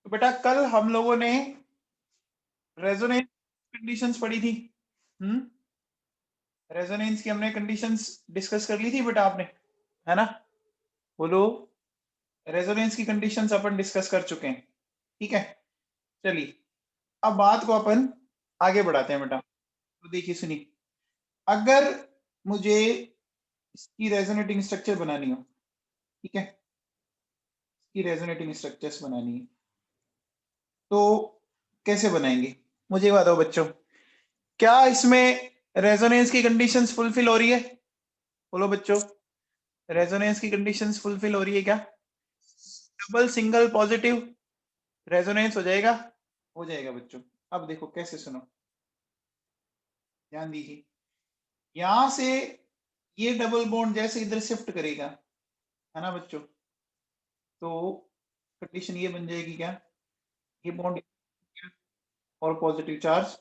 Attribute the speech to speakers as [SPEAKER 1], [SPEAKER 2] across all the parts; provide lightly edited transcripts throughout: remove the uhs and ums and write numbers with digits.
[SPEAKER 1] तो बेटा कल हम लोगों ने रेजोनेंस कंडीशंस पढ़ी थी। रेजोनेंस की हमने कंडीशंस डिस्कस कर ली थी बेटा, आपने, है ना? बोलो, रेजोनेंस की कंडीशंस अपन डिस्कस कर चुके हैं। ठीक है, चलिए अब बात को अपन आगे बढ़ाते हैं बेटा। तो देखिए सुनिए, अगर मुझे इसकी रेजोनेटिंग स्ट्रक्चर बनानी हो, ठीक है, इसकी रेजोनेटिंग स्ट्रक्चर्स बनानी है तो कैसे बनाएंगे? मुझे ये बताओ बच्चों, क्या इसमें रेजोनेंस की कंडीशंस फुलफिल हो रही है? बोलो बच्चों, रेजोनेंस की कंडीशंस फुलफिल हो रही है क्या? डबल सिंगल पॉजिटिव रेजोनेंस हो जाएगा? हो जाएगा बच्चों। अब देखो कैसे, सुनो, ध्यान दीजिए। यहां से ये डबल बॉन्ड जैसे इधर शिफ्ट करेगा, है ना बच्चों, तो कंडीशन ये बन जाएगी क्या, ये बॉन्ड और पॉजिटिव चार्ज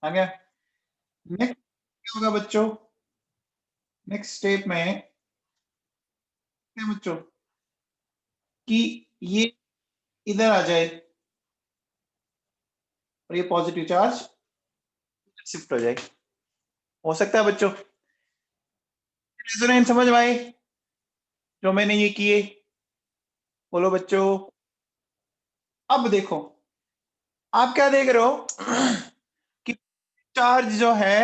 [SPEAKER 1] आ गया। नेक्स्ट क्या होगा बच्चों? नेक्स्ट स्टेप में क्या बच्चों, कि ये इधर आ जाए और ये पॉजिटिव चार्ज शिफ्ट हो जाए। हो सकता है बच्चों? रेजोनेंस समझ में आए जो मैंने ये किए? बोलो बच्चों। अब देखो, आप क्या देख रहे हो कि चार्ज जो है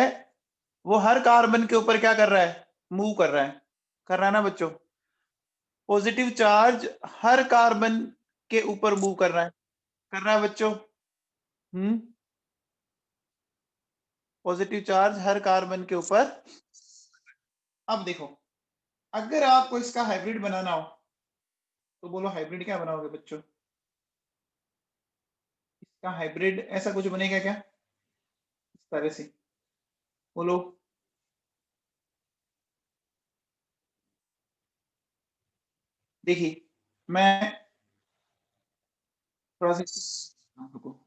[SPEAKER 1] वो हर कार्बन के ऊपर क्या कर रहा है, मूव कर रहा है। कर रहा है ना बच्चों? पॉजिटिव चार्ज हर कार्बन के ऊपर मूव कर रहा है। कर रहा है बच्चों? पॉजिटिव चार्ज हर कार्बन के ऊपर। अब देखो, अगर आपको इसका हाइब्रिड बनाना हो तो बोलो हाइब्रिड क्या बनाओगे बच्चों? इसका हाइब्रिड ऐसा कुछ बनेगा क्या, इस तरह से? बोलो। देखिए, मैं थोड़ा सा रुको।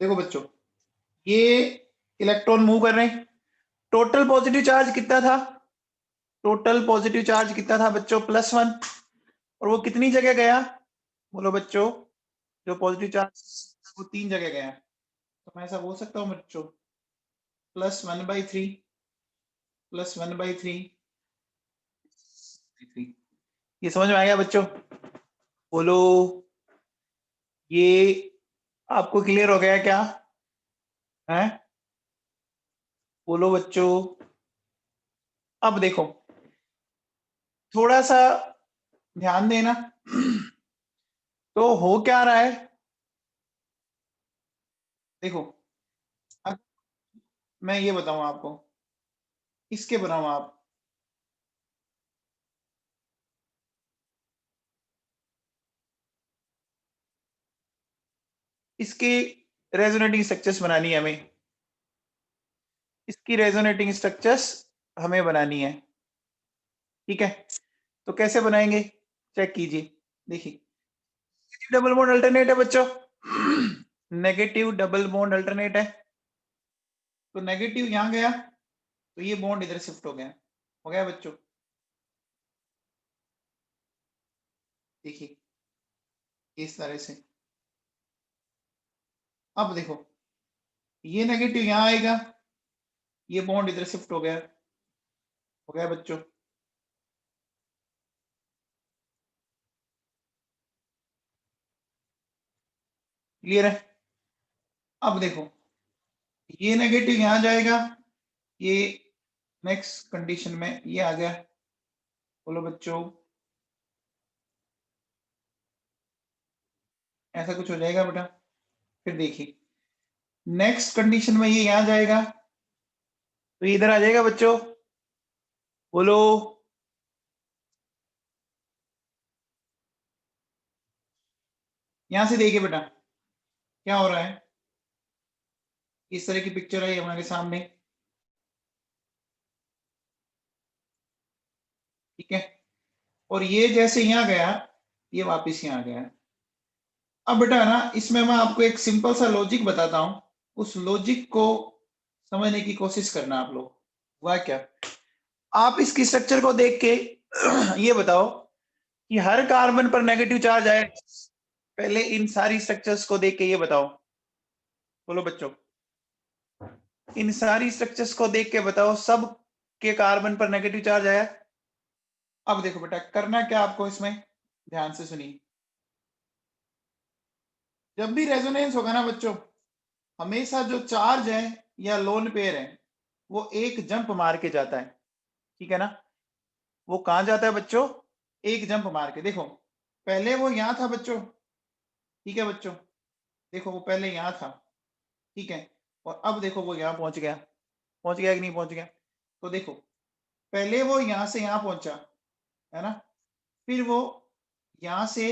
[SPEAKER 1] देखो बच्चों, ये इलेक्ट्रॉन मूव कर रहे हैं। टोटल पॉजिटिव चार्ज कितना था? टोटल पॉजिटिव चार्ज कितना था बच्चों? +1। और वो कितनी जगह गया? बोलो बच्चों, जो पॉजिटिव चार्ज वो 3 जगह गया। तो मैं ऐसा बोल सकता हूँ बच्चों, +1/3, +1/3, ये समझ में आ गया बच्चों? बोलो, ये आपको क्लियर हो गया क्या है? बोलो बच्चों। अब देखो, थोड़ा सा ध्यान देना। तो हो क्या रहा है, देखो, अब मैं ये बताऊं आपको, इसके बनाओ आप। इसकी रेजोनेटिंग स्ट्रक्चर्स बनानी है हमें। इसकी रेजोनेटिंग स्ट्रक्चर्स हमें बनानी है। ठीक है, तो कैसे बनाएंगे, चेक कीजिए। देखिए, डबल बॉन्ड अल्टरनेट है बच्चों, नेगेटिव डबल बॉन्ड अल्टरनेट है। तो नेगेटिव यहां गया तो ये बॉन्ड इधर शिफ्ट हो गया। हो गया बच्चों? देखिए इस तरह से। अब देखो, ये नेगेटिव यहां आएगा, ये बॉन्ड इधर शिफ्ट हो गया। हो गया बच्चों? क्लियर है? अब देखो, ये नेगेटिव यहां जाएगा, ये नेक्स्ट कंडीशन में ये आ गया। बोलो बच्चों, ऐसा कुछ हो जाएगा बेटा? फिर देखिए, नेक्स्ट कंडीशन में ये यहां जाएगा तो ये इधर आ जाएगा बच्चों। बोलो। यहां से देखिए बेटा, क्या हो रहा है, इस तरह की पिक्चर है हमारे सामने। ठीक है, और ये जैसे यहां गया, ये वापस यहां आ गया। अब बेटा ना इसमें मैं आपको एक सिंपल सा लॉजिक बताता हूं, उस लॉजिक को समझने की कोशिश करना आप लोग। हुआ क्या, आप इसकी स्ट्रक्चर को देख के ये बताओ कि हर कार्बन पर नेगेटिव चार्ज आए। पहले इन सारी स्ट्रक्चर्स को देख के ये बताओ, बोलो बच्चों, इन सारी स्ट्रक्चर्स को देख के बताओ सब के कार्बन पर नेगेटिव चार्ज आया। अब देखो बेटा करना क्या आपको, इसमें ध्यान से सुनिए। जब भी रेजोनेंस होगा ना बच्चों, हमेशा जो चार्ज है या लोन पेयर है वो एक जंप मार के जाता है, ठीक है ना। वो कहां जाता है बच्चों, एक जंप मार के। देखो पहले वो यहां था बच्चों, ठीक है बच्चों, देखो वो पहले यहां था, ठीक है, और अब देखो वो यहां पहुंच गया, पहुंच गया कि नहीं पहुंच गया। तो देखो पहले वो यहां से यहां पहुंचा, है ना, फिर वो यहां से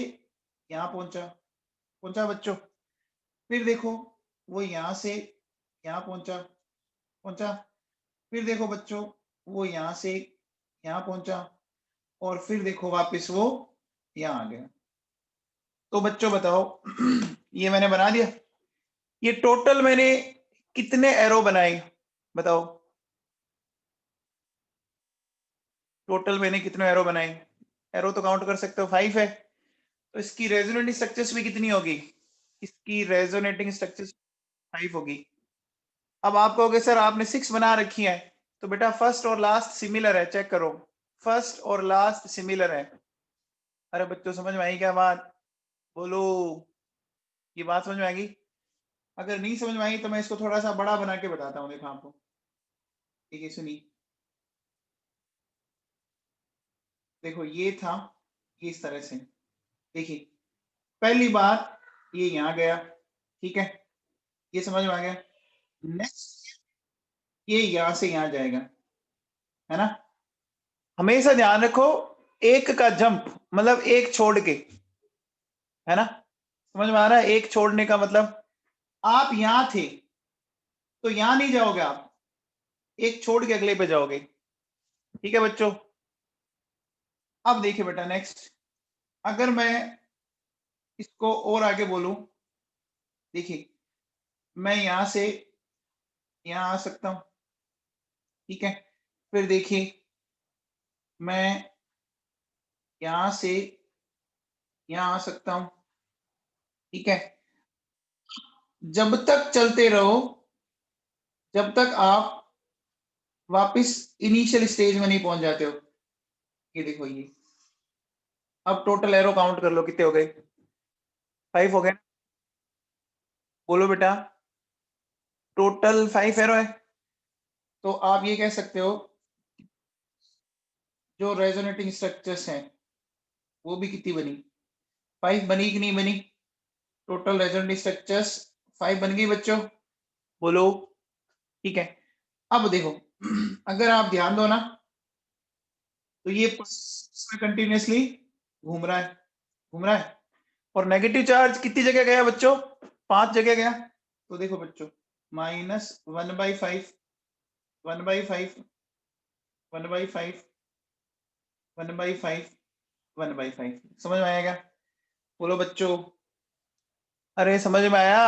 [SPEAKER 1] यहां पहुंचा, पहुंचा बच्चों, फिर देखो वो यहां से यहां पहुंचा, पहुंचा, फिर देखो बच्चों वो यहां से यहां पहुंचा, और फिर देखो वापस वो यहां आ गया। तो बच्चों बताओ ये मैंने बना दिया, ये टोटल मैंने कितने एरो बनाए बताओ, टोटल मैंने कितने एरो बनाए, एरो तो काउंट कर सकते हो 5 है। तो इसकी रेजोनेटिंग स्ट्रक्चर्स भी कितनी होगी, इसकी रेजोनेटिंग स्ट्रक्चर्स 5 होगी। अब आप कहोगे सर आपने 6 बना रखी है, तो बेटा फर्स्ट और लास्ट सिमिलर है, चेक करो, फर्स्ट और लास्ट सिमिलर है। अरे बच्चों समझ में आई क्या बात, बोलो, ये बात समझ में आएगी। अगर नहीं समझ में आई तो मैं इसको थोड़ा सा बड़ा बना के बताता हूँ, देखो आपको, ठीक है सुनिए। देखो ये था, ये इस तरह से, देखिए पहली बार ये यहाँ गया, ठीक है, ये समझ में आ गया। नेक्स्ट ये यहां से यहां जाएगा, है ना। हमेशा ध्यान रखो एक का जंप मतलब एक छोड़ के, है ना, समझ में आ रहा है, एक छोड़ने का मतलब आप यहां थे तो यहां नहीं जाओगे आप, एक छोड़ के अगले पे जाओगे, ठीक है बच्चों। अब देखिए बेटा नेक्स्ट, अगर मैं इसको और आगे बोलूं, देखिए मैं यहां से यहां आ सकता हूं, ठीक है, फिर देखिए मैं यहां से यहां आ सकता हूं, ठीक है। जब तक चलते रहो, जब तक आप वापस इनिशियल स्टेज में नहीं पहुंच जाते हो। ये देखो ये, अब टोटल एरो काउंट कर लो कितने हो गए, 5 हो गए, बोलो बेटा, टोटल 5 एरो है। तो आप ये कह सकते हो जो रेजोनेटिंग स्ट्रक्चर्स हैं वो भी कितनी बनी, 5 बनी कि नहीं बनी, टोटल रेजोनेटिंग स्ट्रक्चर्स 5 बन गई बच्चों, बोलो, ठीक है। अब देखो अगर आप ध्यान दो ना, तो ये कंटिन्यूसली घूम रहा है, घूम रहा है, और नेगेटिव चार्ज कितनी जगह गया बच्चों, 5 जगह गया। तो देखो बच्चों -1/5, 1/5, 1/5, 1/5, 1/5, समझ में आएगा, बोलो बच्चों, अरे समझ में आया।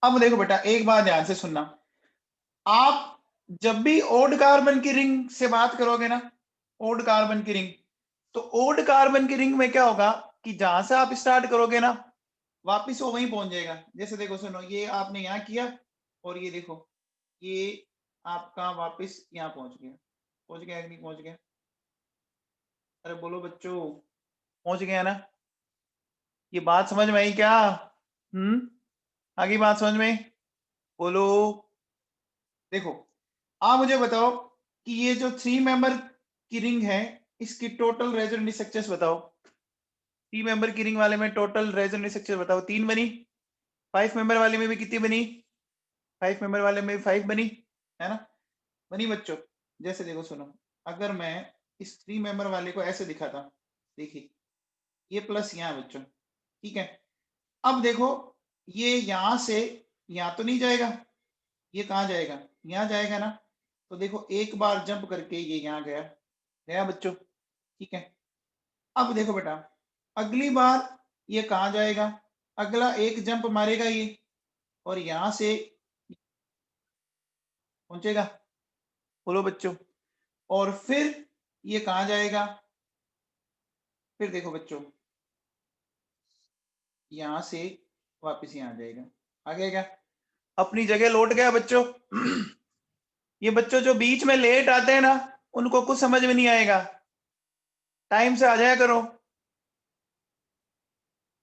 [SPEAKER 1] अब देखो बेटा एक बात ध्यान से सुनना, आप जब भी ओड कार्बन की रिंग से बात करोगे ना, ओड कार्बन की रिंग, तो ओड कार्बन की रिंग में क्या होगा कि जहां से आप स्टार्ट करोगे ना वापिस वो वहीं पहुंच जाएगा। जैसे देखो सुनो, ये आपने यहाँ किया और ये देखो ये आपका वापिस यहाँ पहुंच गया, पहुंच गया कि नहीं पहुंच गया, अरे बोलो बच्चों, पहुंच गया ना। ये बात समझ में आई क्या, आगे बात समझ में, बोलो। देखो आप मुझे बताओ कि ये जो 3 मेंबर की रिंग है इसकी टोटल रेजोनेटिंग स्ट्रक्चर्स बताओ, 3 मेंबर की रिंग वाले में टोटल रेजोनेटिंग स्ट्रक्चर बताओ, 3 बनी, 5 मेंबर वाले में भी कितनी बनी, 5 मेंबर वाले में भी 5 बनी, है ना, बनी बच्चों। जैसे देखो सुनो, अगर मैं इस 3 मेंबर वाले को ऐसे दिखाता, देखिए ये प्लस यहाँ है बच्चों, ठीक है। अब देखो ये यहां से यहां तो नहीं जाएगा, ये कहाँ जाएगा, यहाँ जाएगा ना। तो देखो एक बार जंप करके ये यहाँ गया, गया बच्चों, ठीक है। अब देखो बेटा अगली बार ये कहाँ जाएगा, अगला एक जंप मारेगा ये और यहां से पहुंचेगा, बोलो बच्चों, और फिर ये कहाँ जाएगा, फिर देखो बच्चों यहां से वापस यहाँ आ जाएगा, आ गया क्या, अपनी जगह लौट गया बच्चों। ये बच्चों जो बीच में लेट आते हैं ना, उनको कुछ समझ में नहीं आएगा, टाइम से आ जाया करो,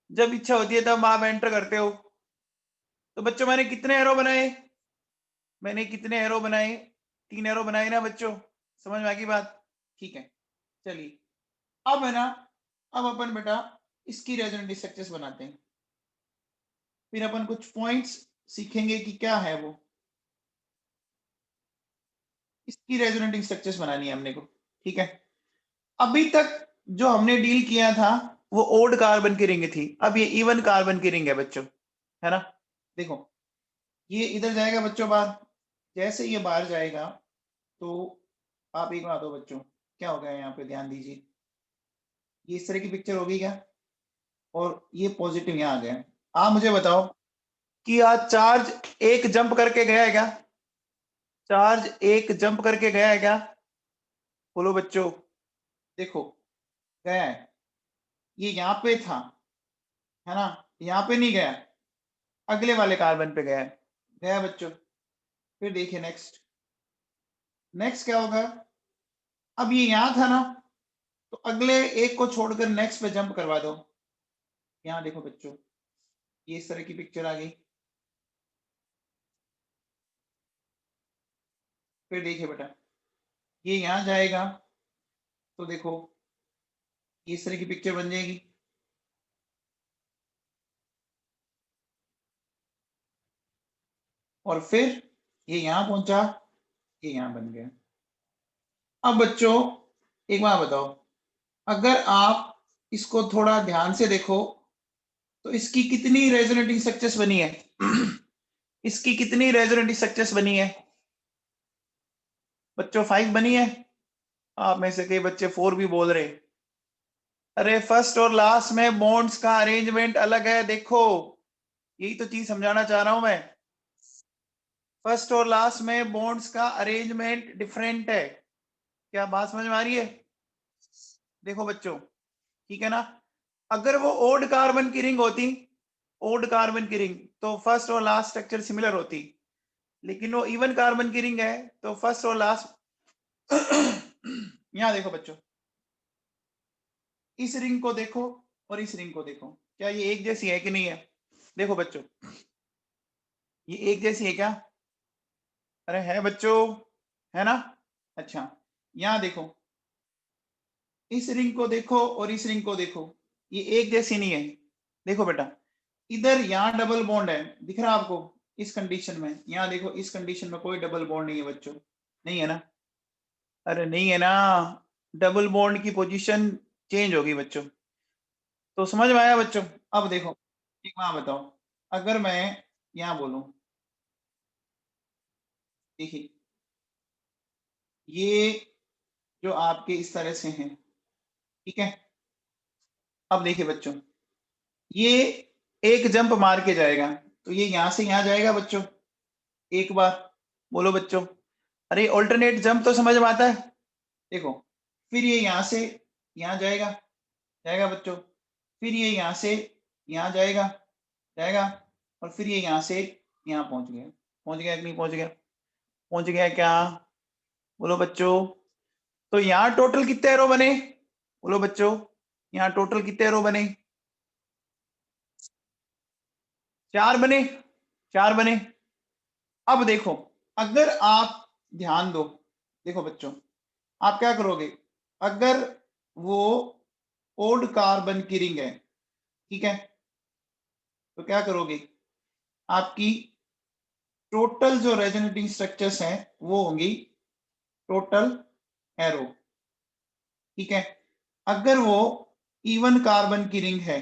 [SPEAKER 1] जब इच्छा होती है तब आप एंटर करते हो। तो बच्चों मैंने कितने एरो बनाए, मैंने कितने एरो बनाए, 3 एरो बनाए ना बच्चों, समझ में आ गई बात, ठीक है। चलिए अब है ना, अब अपन बेटा इसकी रेजोनेटिंग स्ट्रक्चर्स बनाते हैं, फिर अपन कुछ पॉइंट्स सीखेंगे कि क्या है वो, इसकी रेजोनेटिंग स्ट्रक्चर्स बनानी है हमने को, ठीक है। अभी तक जो हमने डील किया था वो ओड कार्बन की रिंग थी, अब ये इवन कार्बन की रिंग है बच्चों, है ना। देखो ये इधर जाएगा बच्चों बाहर, जैसे ये बाहर जाएगा तो आप एक बात हो बच्चों, क्या हो गया यहाँ पे ध्यान दीजिए, ये इस तरह की पिक्चर होगी क्या, और ये पॉजिटिव यहाँ आ गया। आप मुझे बताओ कि आज चार्ज एक जंप करके गया है क्या, चार्ज एक जंप करके गया है क्या, बोलो बच्चों, देखो गया है, ये यहाँ पे था, है ना, यहाँ पे नहीं गया, अगले वाले कार्बन पे गया है, गया बच्चों। फिर देखिए नेक्स्ट, नेक्स्ट क्या होगा, अब ये यहाँ था ना, तो अगले एक को छोड़कर नेक्स्ट पे जंप करवा दो, यहाँ देखो बच्चों ये इस तरह की पिक्चर आ गई। फिर देखिए बेटा ये यहाँ जाएगा तो देखो ये इस तरह की पिक्चर बन जाएगी, और फिर ये यहाँ पहुंचा, ये यहाँ बन गया। अब बच्चों एक बात बताओ, अगर आप इसको थोड़ा ध्यान से देखो तो इसकी कितनी रेजोनेटिंग स्ट्रक्चर्स बनी है, इसकी कितनी रेजोनेटिंग स्ट्रक्चर्स बनी है बच्चों, 5 बनी है। आप में से कई बच्चे 4 भी बोल रहे, अरे फर्स्ट और लास्ट में बॉन्ड्स का अरेंजमेंट अलग है, देखो यही तो चीज समझाना चाह रहा हूं मैं, फर्स्ट और लास्ट में बॉन्ड्स का अरेंजमेंट डिफरेंट है, क्या बात समझ में आ रही है, देखो बच्चों, ठीक है ना। अगर वो ओड कार्बन की रिंग होती, ओड कार्बन की रिंग, तो फर्स्ट और लास्ट स्ट्रक्चर सिमिलर होती, लेकिन वो इवन कार्बन की रिंग है तो फर्स्ट और लास्ट यहां देखो बच्चों, इस रिंग को देखो और इस रिंग को देखो, क्या ये एक जैसी है कि नहीं है, देखो बच्चों ये एक जैसी है क्या, अरे है बच्चों, है ना। अच्छा यहां देखो, इस रिंग को देखो और इस रिंग को देखो, ये एक जैसी नहीं है, देखो बेटा इधर यहाँ डबल बॉन्ड है, दिख रहा है आपको, इस कंडीशन में, यहाँ देखो इस कंडीशन में कोई डबल बॉन्ड नहीं है बच्चों, नहीं है ना, अरे नहीं है ना, डबल बॉन्ड की पोजीशन चेंज होगी बच्चों, तो समझ में आया बच्चों। अब देखो एक बात बताओ, अगर मैं यहाँ बोलूं, देखिए ये जो आपके इस तरह से हैं, ठीक है, अब देखिए बच्चों ये एक जंप मार के जाएगा, तो ये यहां से यहां जाएगा बच्चों, एक बार, बोलो बच्चों, अरे ऑल्टरनेट जंप तो समझ में आता है, देखो फिर ये यहां से यहां जाएगा, जाएगा बच्चों, फिर ये यहां से यहां जाएगा, जाएगा, और फिर ये यहां से यहां पहुंच गया, पहुंच गया कि नहीं पहुंच गया, पहुंच गया क्या, बोलो बच्चों। तो यहाँ टोटल कितने एरो बने, बोलो बच्चों, यहाँ टोटल कितने एरो बने, 4 बने, 4 बने। अब देखो अगर आप ध्यान दो, देखो बच्चों आप क्या करोगे, अगर वो ओड कार्बन की रिंग है, ठीक है, तो क्या करोगे, आपकी टोटल जो रेजोनेटिंग स्ट्रक्चर्स हैं वो होंगी टोटल एरो, ठीक है। अगर वो इवन कार्बन की रिंग है,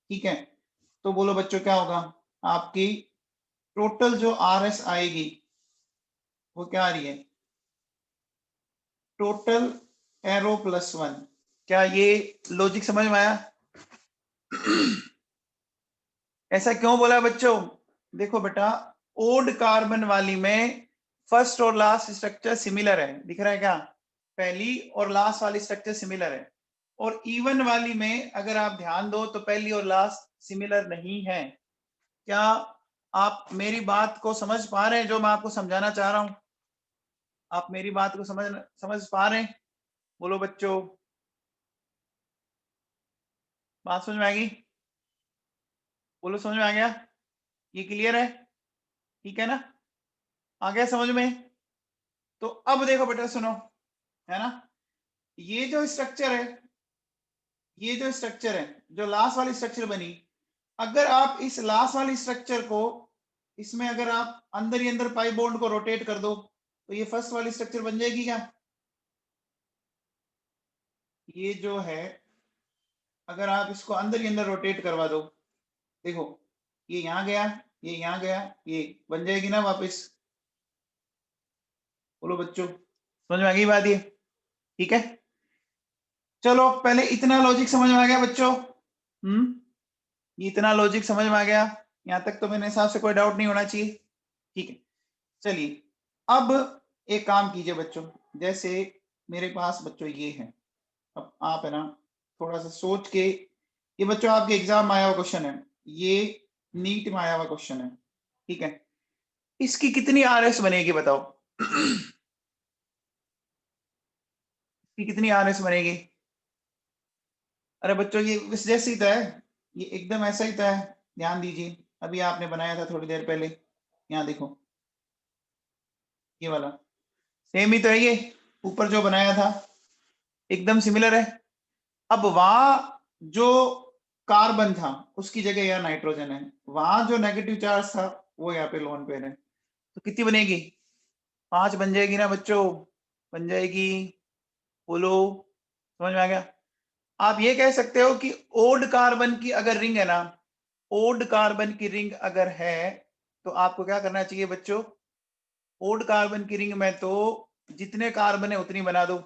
[SPEAKER 1] ठीक है, तो बोलो बच्चों क्या होगा, आपकी टोटल जो आर एस आएगी वो क्या आ रही है, टोटल एरो +1, क्या ये लॉजिक समझ में आया, ऐसा क्यों बोला बच्चों? देखो बेटा, ओड कार्बन वाली में फर्स्ट और लास्ट स्ट्रक्चर सिमिलर है, दिख रहा है क्या? पहली और लास्ट वाली स्ट्रक्चर सिमिलर है, और इवन वाली में अगर आप ध्यान दो तो पहली और लास्ट सिमिलर नहीं है। क्या आप मेरी बात को समझ पा रहे हैं जो मैं आपको समझाना चाह रहा हूं? आप मेरी बात को समझ पा रहे हैं? बोलो बच्चों, बात समझ में आ गई? बोलो, समझ में आ गया? ये क्लियर है? ठीक है ना? आ गया समझ में? तो अब देखो बेटा, सुनो, है ना, ये जो स्ट्रक्चर है, ये जो स्ट्रक्चर है, जो लास्ट वाली स्ट्रक्चर बनी, अगर आप इस लास्ट वाली स्ट्रक्चर को, इसमें अगर आप अंदर ही अंदर पाई बॉन्ड को रोटेट कर दो तो ये फर्स्ट वाली स्ट्रक्चर बन जाएगी क्या? ये जो है, अगर आप इसको अंदर ही अंदर रोटेट करवा दो, देखो ये यहां गया, ये यहां गया, ये बन जाएगी ना वापस? बोलो बच्चों, समझ में आ गई बात ये? ठीक है, चलो पहले इतना लॉजिक समझ में आ गया बच्चों? ये इतना लॉजिक समझ में आ गया? यहां तक तो मेरे हिसाब से कोई डाउट नहीं होना चाहिए। ठीक है, चलिए अब एक काम कीजिए बच्चों, जैसे मेरे पास बच्चों ये है, अब आप है ना थोड़ा सा सोच के, ये बच्चों आपके एग्जाम में आया हुआ क्वेश्चन है, ये नीट में आया हुआ क्वेश्चन है, ठीक है, इसकी कितनी आरएस बनेगी बताओ? इसकी कितनी आरएस बनेगी? अरे बच्चों ये इस जैसे ही था है, ये एकदम ऐसा ही था है, ध्यान दीजिए, अभी आपने बनाया था थोड़ी देर पहले, यहाँ देखो ये वाला सेम ही तो है, ये ऊपर जो बनाया था एकदम सिमिलर है। अब वहां जो कार्बन था उसकी जगह यहाँ नाइट्रोजन है, वहां जो नेगेटिव चार्ज था वो यहाँ पे लोन पेयर है, तो कितनी बनेगी? 5 बन जाएगी ना बच्चों? बन जाएगी? बोलो, समझ में आ गया? आप ये कह सकते हो कि ओड कार्बन की अगर रिंग है ना, ओड कार्बन की रिंग अगर है तो आपको क्या करना चाहिए बच्चों? ओड कार्बन की रिंग में तो जितने कार्बन है उतनी बना दो,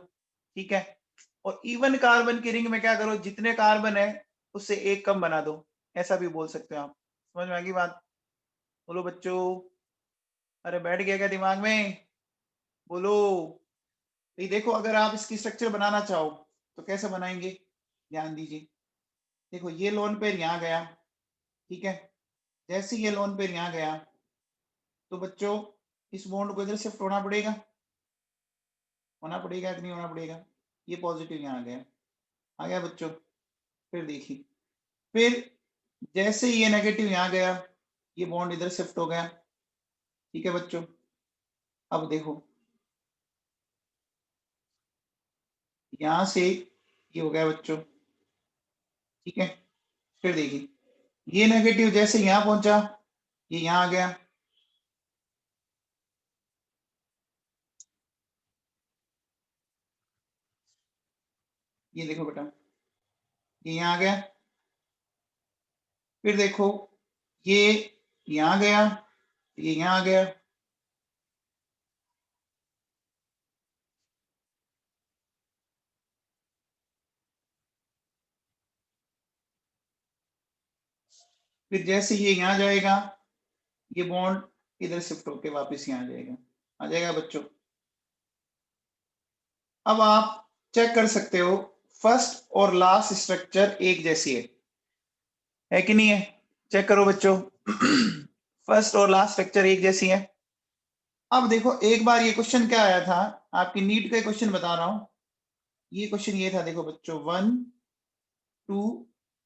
[SPEAKER 1] ठीक है, और इवन कार्बन की रिंग में क्या करो, जितने कार्बन है उससे एक कम बना दो, ऐसा भी बोल सकते हो आप। समझ में आ गई बात? बोलो बच्चों, अरे बैठ गया क्या दिमाग में? बोलो। ये देखो, अगर आप इसकी स्ट्रक्चर बनाना चाहो तो कैसे बनाएंगे, ध्यान दीजिए, देखो ये लोन पेयर यहाँ गया, ठीक है, जैसे ये लोन पेयर यहाँ गया तो बच्चों इस बॉन्ड को इधर शिफ्ट होना पड़ेगा कि नहीं होना पड़ेगा? ये पॉजिटिव यहाँ आ गया बच्चों। फिर देखिए, फिर जैसे ये नेगेटिव यहाँ गया, ये बॉन्ड इधर शिफ्ट हो गया, ठीक है बच्चों। अब देखो यहां से ये हो गया बच्चों, ठीक है, फिर देखिए ये नेगेटिव जैसे यहां पहुंचा, ये यहां आ गया, ये देखो बेटा, ये यहां आ गया, फिर देखो ये यहां गया, ये यहां आ गया, फिर जैसे ये यहां जाएगा, ये बॉन्ड इधर शिफ्ट होके वापस यहाँ आ जाएगा बच्चों। अब आप चेक कर सकते हो, फर्स्ट और लास्ट स्ट्रक्चर एक जैसी है कि नहीं है? चेक करो बच्चों, फर्स्ट और लास्ट स्ट्रक्चर एक जैसी है। अब देखो एक बार ये क्वेश्चन क्या आया था, आपकी नीट का क्वेश्चन बता रहा हूं, ये क्वेश्चन ये था, देखो बच्चों 1 2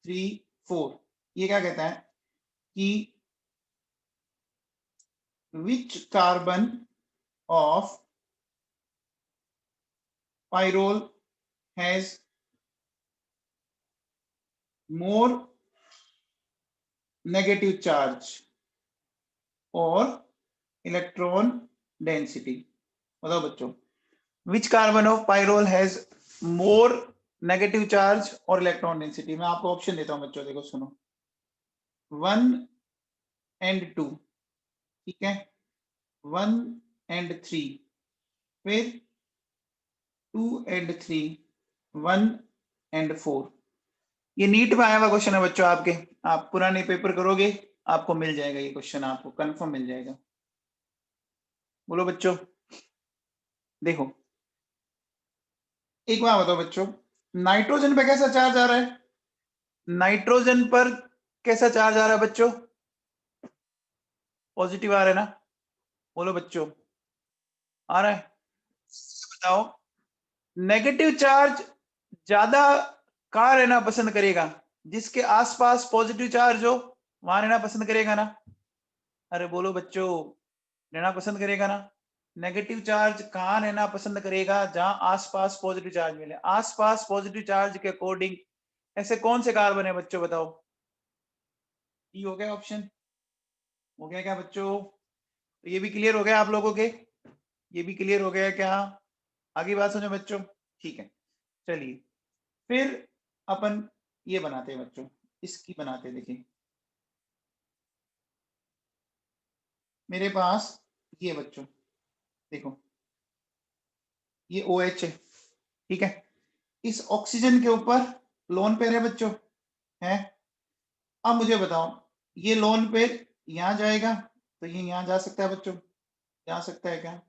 [SPEAKER 1] 3 4, ये क्या कहता है कि which carbon of pyrrole has more negative charge और इलेक्ट्रॉन डेंसिटी? बताओ बच्चों, which carbon of pyrrole has more negative charge और इलेक्ट्रॉन डेंसिटी? मैं आपको ऑप्शन देता हूं बच्चों, देखो सुनो, 1 एंड 2, ठीक है, 1 एंड 3, फिर 2 एंड 3, 1 एंड 4, ये नीट में आया हुआ क्वेश्चन है बच्चों आपके, आप पुराने पेपर करोगे आपको मिल जाएगा ये क्वेश्चन, आपको कंफर्म मिल जाएगा। बोलो बच्चों, देखो एक बात बताओ बच्चों, नाइट्रोजन पे कैसा चार्ज आ रहा है? नाइट्रोजन पर कैसा चार्ज आ रहा है बच्चों? पॉजिटिव आ रहा है ना? बोलो बच्चों, आ रहा है? बताओ, नेगेटिव चार्ज ज्यादा कहाँ रहना पसंद करेगा? जिसके आसपास पॉजिटिव चार्ज हो वहां रहना पसंद करेगा ना? अरे बोलो बच्चों, रहना पसंद करेगा ना? नेगेटिव चार्ज कहाँ रहना पसंद करेगा? जहां आसपास पॉजिटिव चार्ज मिले। आसपास पॉजिटिव चार्ज के अकॉर्डिंग ऐसे कौन से कार्बन है बच्चों, बताओ? ई हो गया ऑप्शन, हो गया क्या बच्चों? तो ये भी क्लियर हो गया आप लोगों के? ये भी क्लियर हो गया क्या? आगे बात समझो बच्चों, ठीक है। चलिए फिर अपन ये बनाते हैं बच्चों, इसकी बनाते हैं। देखिए मेरे पास ये बच्चों, देखो ये OH है, ठीक है। इस ऑक्सीजन के ऊपर लोन पेयर है बच्चों, है। अब मुझे बताओ, ये लोन पेयर यहां जाएगा तो ये यहां जा सकता है बच्चों, जा सकता है क्या?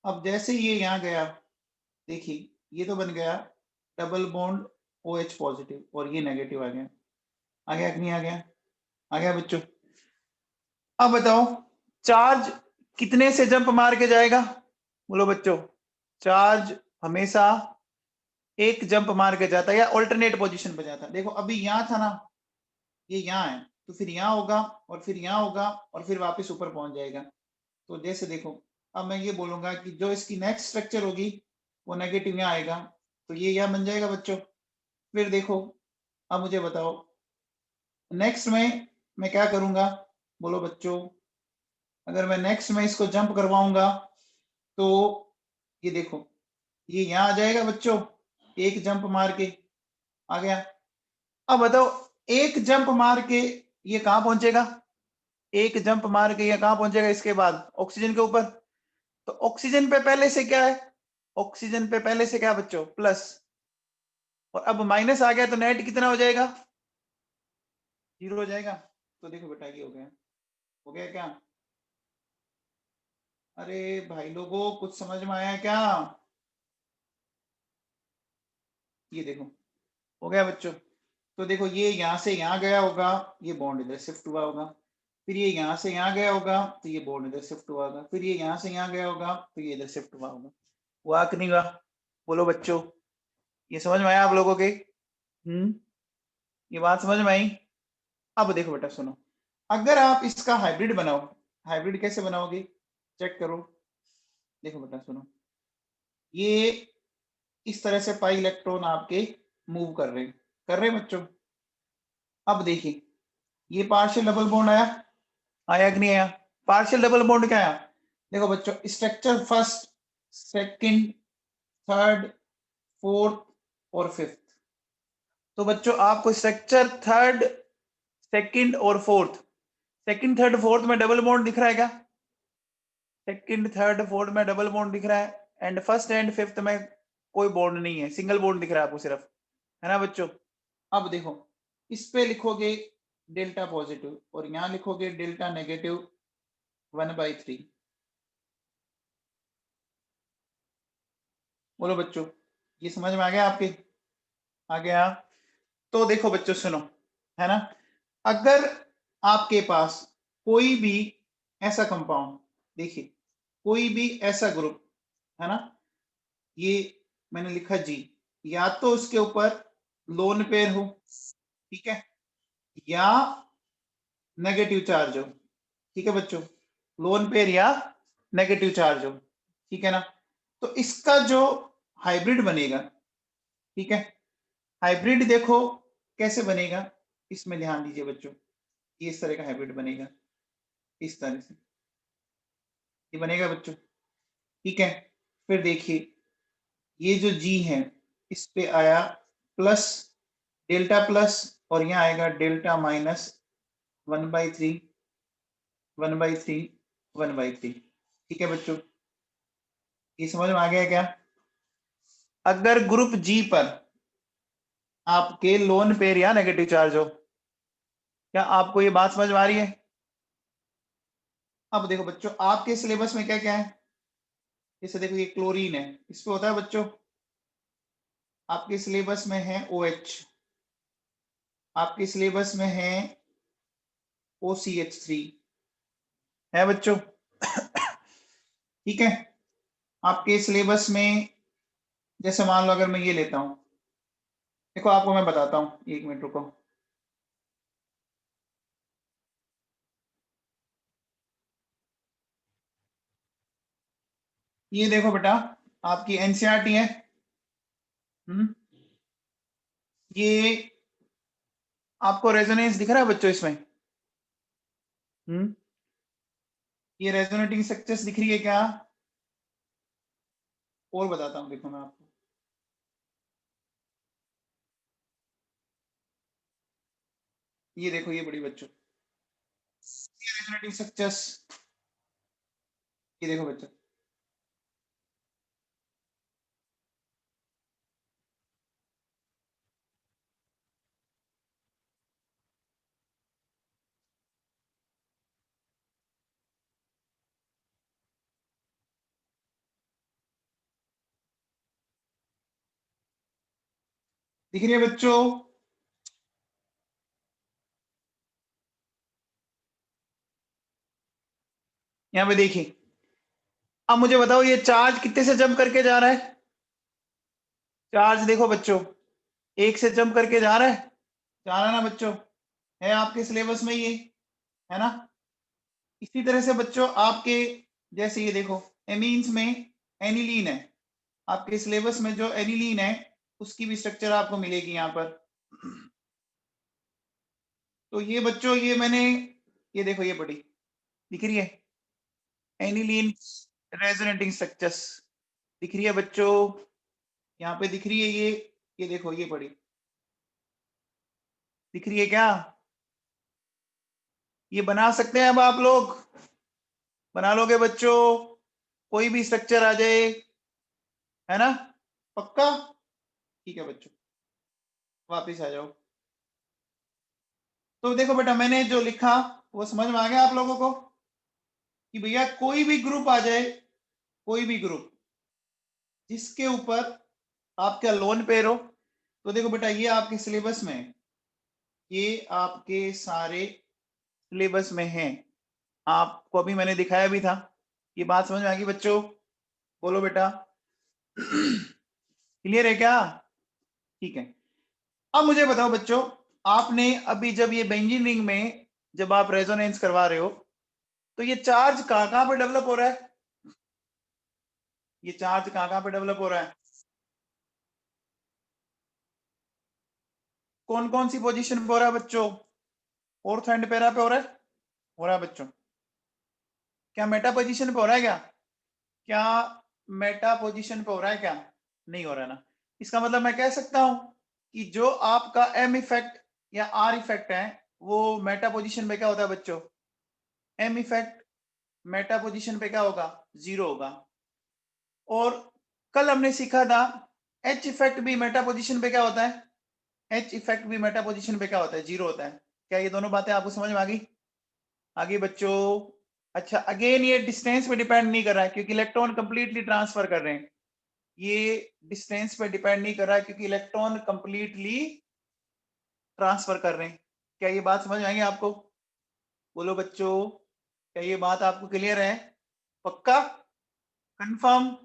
[SPEAKER 1] अब जैसे ये यहाँ गया, देखिए ये तो बन गया डबल बॉन्ड OH पॉजिटिव और ये नेगेटिव आ गया। आ गया कि नहीं आ गया? आ गया बच्चों। अब बताओ, चार्ज कितने से जंप मार के जाएगा? बोलो बच्चों, चार्ज हमेशा एक जंप मार के जाता है या ऑल्टरनेट पोजीशन पे जाता है। देखो अभी यहाँ था ना, ये यहाँ है तो फिर यहाँ होगा और फिर यहाँ होगा और फिर वापस ऊपर पहुंच जाएगा। तो जैसे देखो, अब मैं ये बोलूंगा कि जो इसकी नेक्स्ट स्ट्रक्चर होगी वो नेगेटिव यहाँ आएगा, तो ये यहाँ बन जाएगा बच्चों। फिर देखो, अब मुझे बताओ नेक्स्ट में मैं क्या करूंगा? बोलो बच्चों, अगर मैं नेक्स्ट में इसको जंप करवाऊंगा तो ये देखो, ये यहाँ आ जाएगा बच्चों, एक जंप मार के आ गया। अब बताओ, एक जंप मार के ये कहां पहुंचेगा? एक जंप मार के ये कहां पहुंचेगा? इसके बाद ऑक्सीजन के ऊपर। तो ऑक्सीजन पे पहले से क्या है? ऑक्सीजन पे पहले से क्या बच्चों? प्लस। और अब माइनस आ गया तो नेट कितना हो जाएगा? 0 हो जाएगा। तो देखो बेटा ये हो गया, हो गया क्या? अरे भाई लोगों, कुछ समझ में आया क्या? ये देखो, हो गया बच्चों। तो देखो ये यहाँ से यहाँ गया होगा, ये बॉन्ड इधर शिफ्ट हुआ होगा। फिर ये यहाँ से यहाँ गया होगा तो ये बॉन्ड इधर शिफ्ट हुआ होगा। फिर ये यहाँ से यहाँ गया होगा तो ये इधर शिफ्ट हुआ होगा। हुआ कि नहीं हुआ? बोलो बच्चों, ये समझ में आया आप लोगों के? ये बात समझ में आई? अब देखो बेटा सुनो, अगर आप इसका हाइब्रिड बनाओ, हाइब्रिड कैसे बनाओगे? चेक करो। देखो बेटा सुनो, ये इस तरह से पाई इलेक्ट्रॉन आपके मूव कर रहे हैं बच्चों। अब देखिए, ये पार्शियल डबल बॉन्ड आया, आया कि नहीं आया? पार्शियल डबल बॉन्ड क्या आया? देखो बच्चों, structure first, second, third, fourth और फिफ्थ। तो बच्चों आपको स्ट्रक्चर थर्ड, सेकंड और फोर्थ, सेकंड थर्ड फोर्थ में डबल बॉन्ड दिख रहा है क्या? सेकंड थर्ड फोर्थ में डबल बॉन्ड दिख रहा है, एंड फर्स्ट एंड फिफ्थ में कोई बॉन्ड नहीं है, सिंगल बॉन्ड दिख रहा है आपको सिर्फ, है ना बच्चों? अब देखो, इस पे लिखोगे डेल्टा पॉजिटिव और यहाँ लिखोगे डेल्टा नेगेटिव 1/3। बोलो बच्चों, ये समझ में आ गया आपके? आ गया? तो देखो बच्चों सुनो, है ना, अगर आपके पास कोई भी ऐसा कंपाउंड, देखिए कोई भी ऐसा ग्रुप, है ना, ये मैंने लिखा जी, या तो उसके ऊपर लोन पेयर हो, ठीक है, या नेगेटिव चार्ज हो, ठीक है बच्चों, लोन पेयर या नेगेटिव चार्ज हो, ठीक है ना। तो इसका जो हाइब्रिड बनेगा, ठीक है, हाइब्रिड देखो कैसे बनेगा, इसमें ध्यान दीजिए बच्चों। ये इस तरह का हाइब्रिड बनेगा, इस तरह से ये बनेगा बच्चों, ठीक है। फिर देखिए, ये जो जी है इस पे आया प्लस, डेल्टा प्लस, और यहाँ आएगा डेल्टा माइनस 1/3, 1/3, 1/3, ठीक है बच्चों, ये समझ में आ गया क्या? अगर ग्रुप जी पर आपके लोन पेयर या नेगेटिव चार्ज हो। क्या आपको ये बात समझ में आ रही है? अब देखो बच्चों, आपके सिलेबस में क्या क्या है, जैसे देखो ये क्लोरीन है, इस पे होता है बच्चों, आपके सिलेबस में है OH, आपके सिलेबस में है OCH3 है बच्चों। ठीक है, आपके सिलेबस में जैसे मान लो अगर मैं ये लेता हूं, देखो आपको मैं बताता हूं, एक मिनट रुको। ये देखो बेटा, आपकी एनसीईआरटी है। हम्म, ये आपको रेजोनेंस दिख रहा है बच्चों इसमें? हम्म, ये रेजोनेटिंग स्ट्रक्चर्स दिख रही है क्या? और बताता हूँ, देखो मैं आपको, ये देखो ये बड़ी बच्चों, ये रेजोनेटिंग स्ट्रक्चर्स, ये देखो बच्चों, दिख रही है बच्चों? यहाँ पे देखिए, अब मुझे बताओ ये चार्ज कितने से जंप करके जा रहा है? चार्ज देखो बच्चों, एक से जंप करके जा रहा है, जा रहा है ना बच्चों? है आपके सिलेबस में ये, है ना? इसी तरह से बच्चों आपके, जैसे ये देखो, एमीन्स में एनिलीन है, आपके सिलेबस में जो एनिलीन है उसकी भी स्ट्रक्चर आपको मिलेगी यहाँ पर। तो ये बच्चों, ये मैंने, ये देखो ये बड़ी दिख रही है, एनिलीन रेजोनेटिंग स्ट्रक्चर्स दिख रही है बच्चों, यहाँ पे दिख रही है ये देखो ये बड़ी दिख रही है क्या? ये बना सकते हैं अब आप लोग, बना लोगे बच्चों? कोई भी स्ट्रक्चर आ जाए, है ना? पक्का? ठीक है बच्चों, वापिस आ जाओ। तो देखो बेटा, मैंने जो लिखा वो समझ में आ गया आप लोगों को, कि भैया कोई भी ग्रुप आ जाए, कोई भी ग्रुप जिसके ऊपर आपका लोन पेयर हो, तो देखो बेटा ये आपके सिलेबस में है, ये आपके सारे सिलेबस में है, आपको अभी मैंने दिखाया भी था। ये बात समझ में आ गई बच्चों? बोलो बेटा, क्लियर है क्या? ठीक है। अब मुझे बताओ बच्चों, आपने अभी जब ये बेंजीन रिंग में जब आप रेजोनेंस करवा रहे हो, तो ये चार्ज कहां कहां पे डेवलप हो रहा है? ये चार्ज कहां कहां पे डेवलप हो रहा है? कौन कौन सी पोजीशन पे हो रहा है बच्चों? फोर्थ एंड पैरा पे हो रहा है बच्चों। क्या मेटा पोजीशन पे हो रहा है क्या? क्या मेटा पोजीशन पे हो रहा है क्या? नहीं हो रहा है ना? इसका मतलब मैं कह सकता हूं कि जो आपका एम इफेक्ट या आर इफेक्ट है, वो मेटा पोजीशन पे क्या होता है बच्चों? एम इफेक्ट मेटा पोजीशन पे क्या होगा? 0 होगा। और कल हमने सीखा था एच इफेक्ट भी मेटा पोजीशन पे क्या होता है? एच इफेक्ट भी मेटा पोजीशन पे क्या होता है? 0 होता है। क्या ये दोनों बातें आपको समझ में आ गई? आगे बच्चों, अच्छा अगेन ये डिस्टेंस पे डिपेंड नहीं कर रहा है, क्योंकि इलेक्ट्रॉन कंप्लीटली ट्रांसफर कर रहे हैं। ये डिस्टेंस पे डिपेंड नहीं कर रहा है, क्योंकि इलेक्ट्रॉन कंप्लीटली ट्रांसफर कर रहे हैं। क्या ये बात समझ आएंगे आपको? बोलो बच्चों, क्या ये बात आपको क्लियर है? पक्का? कंफर्म?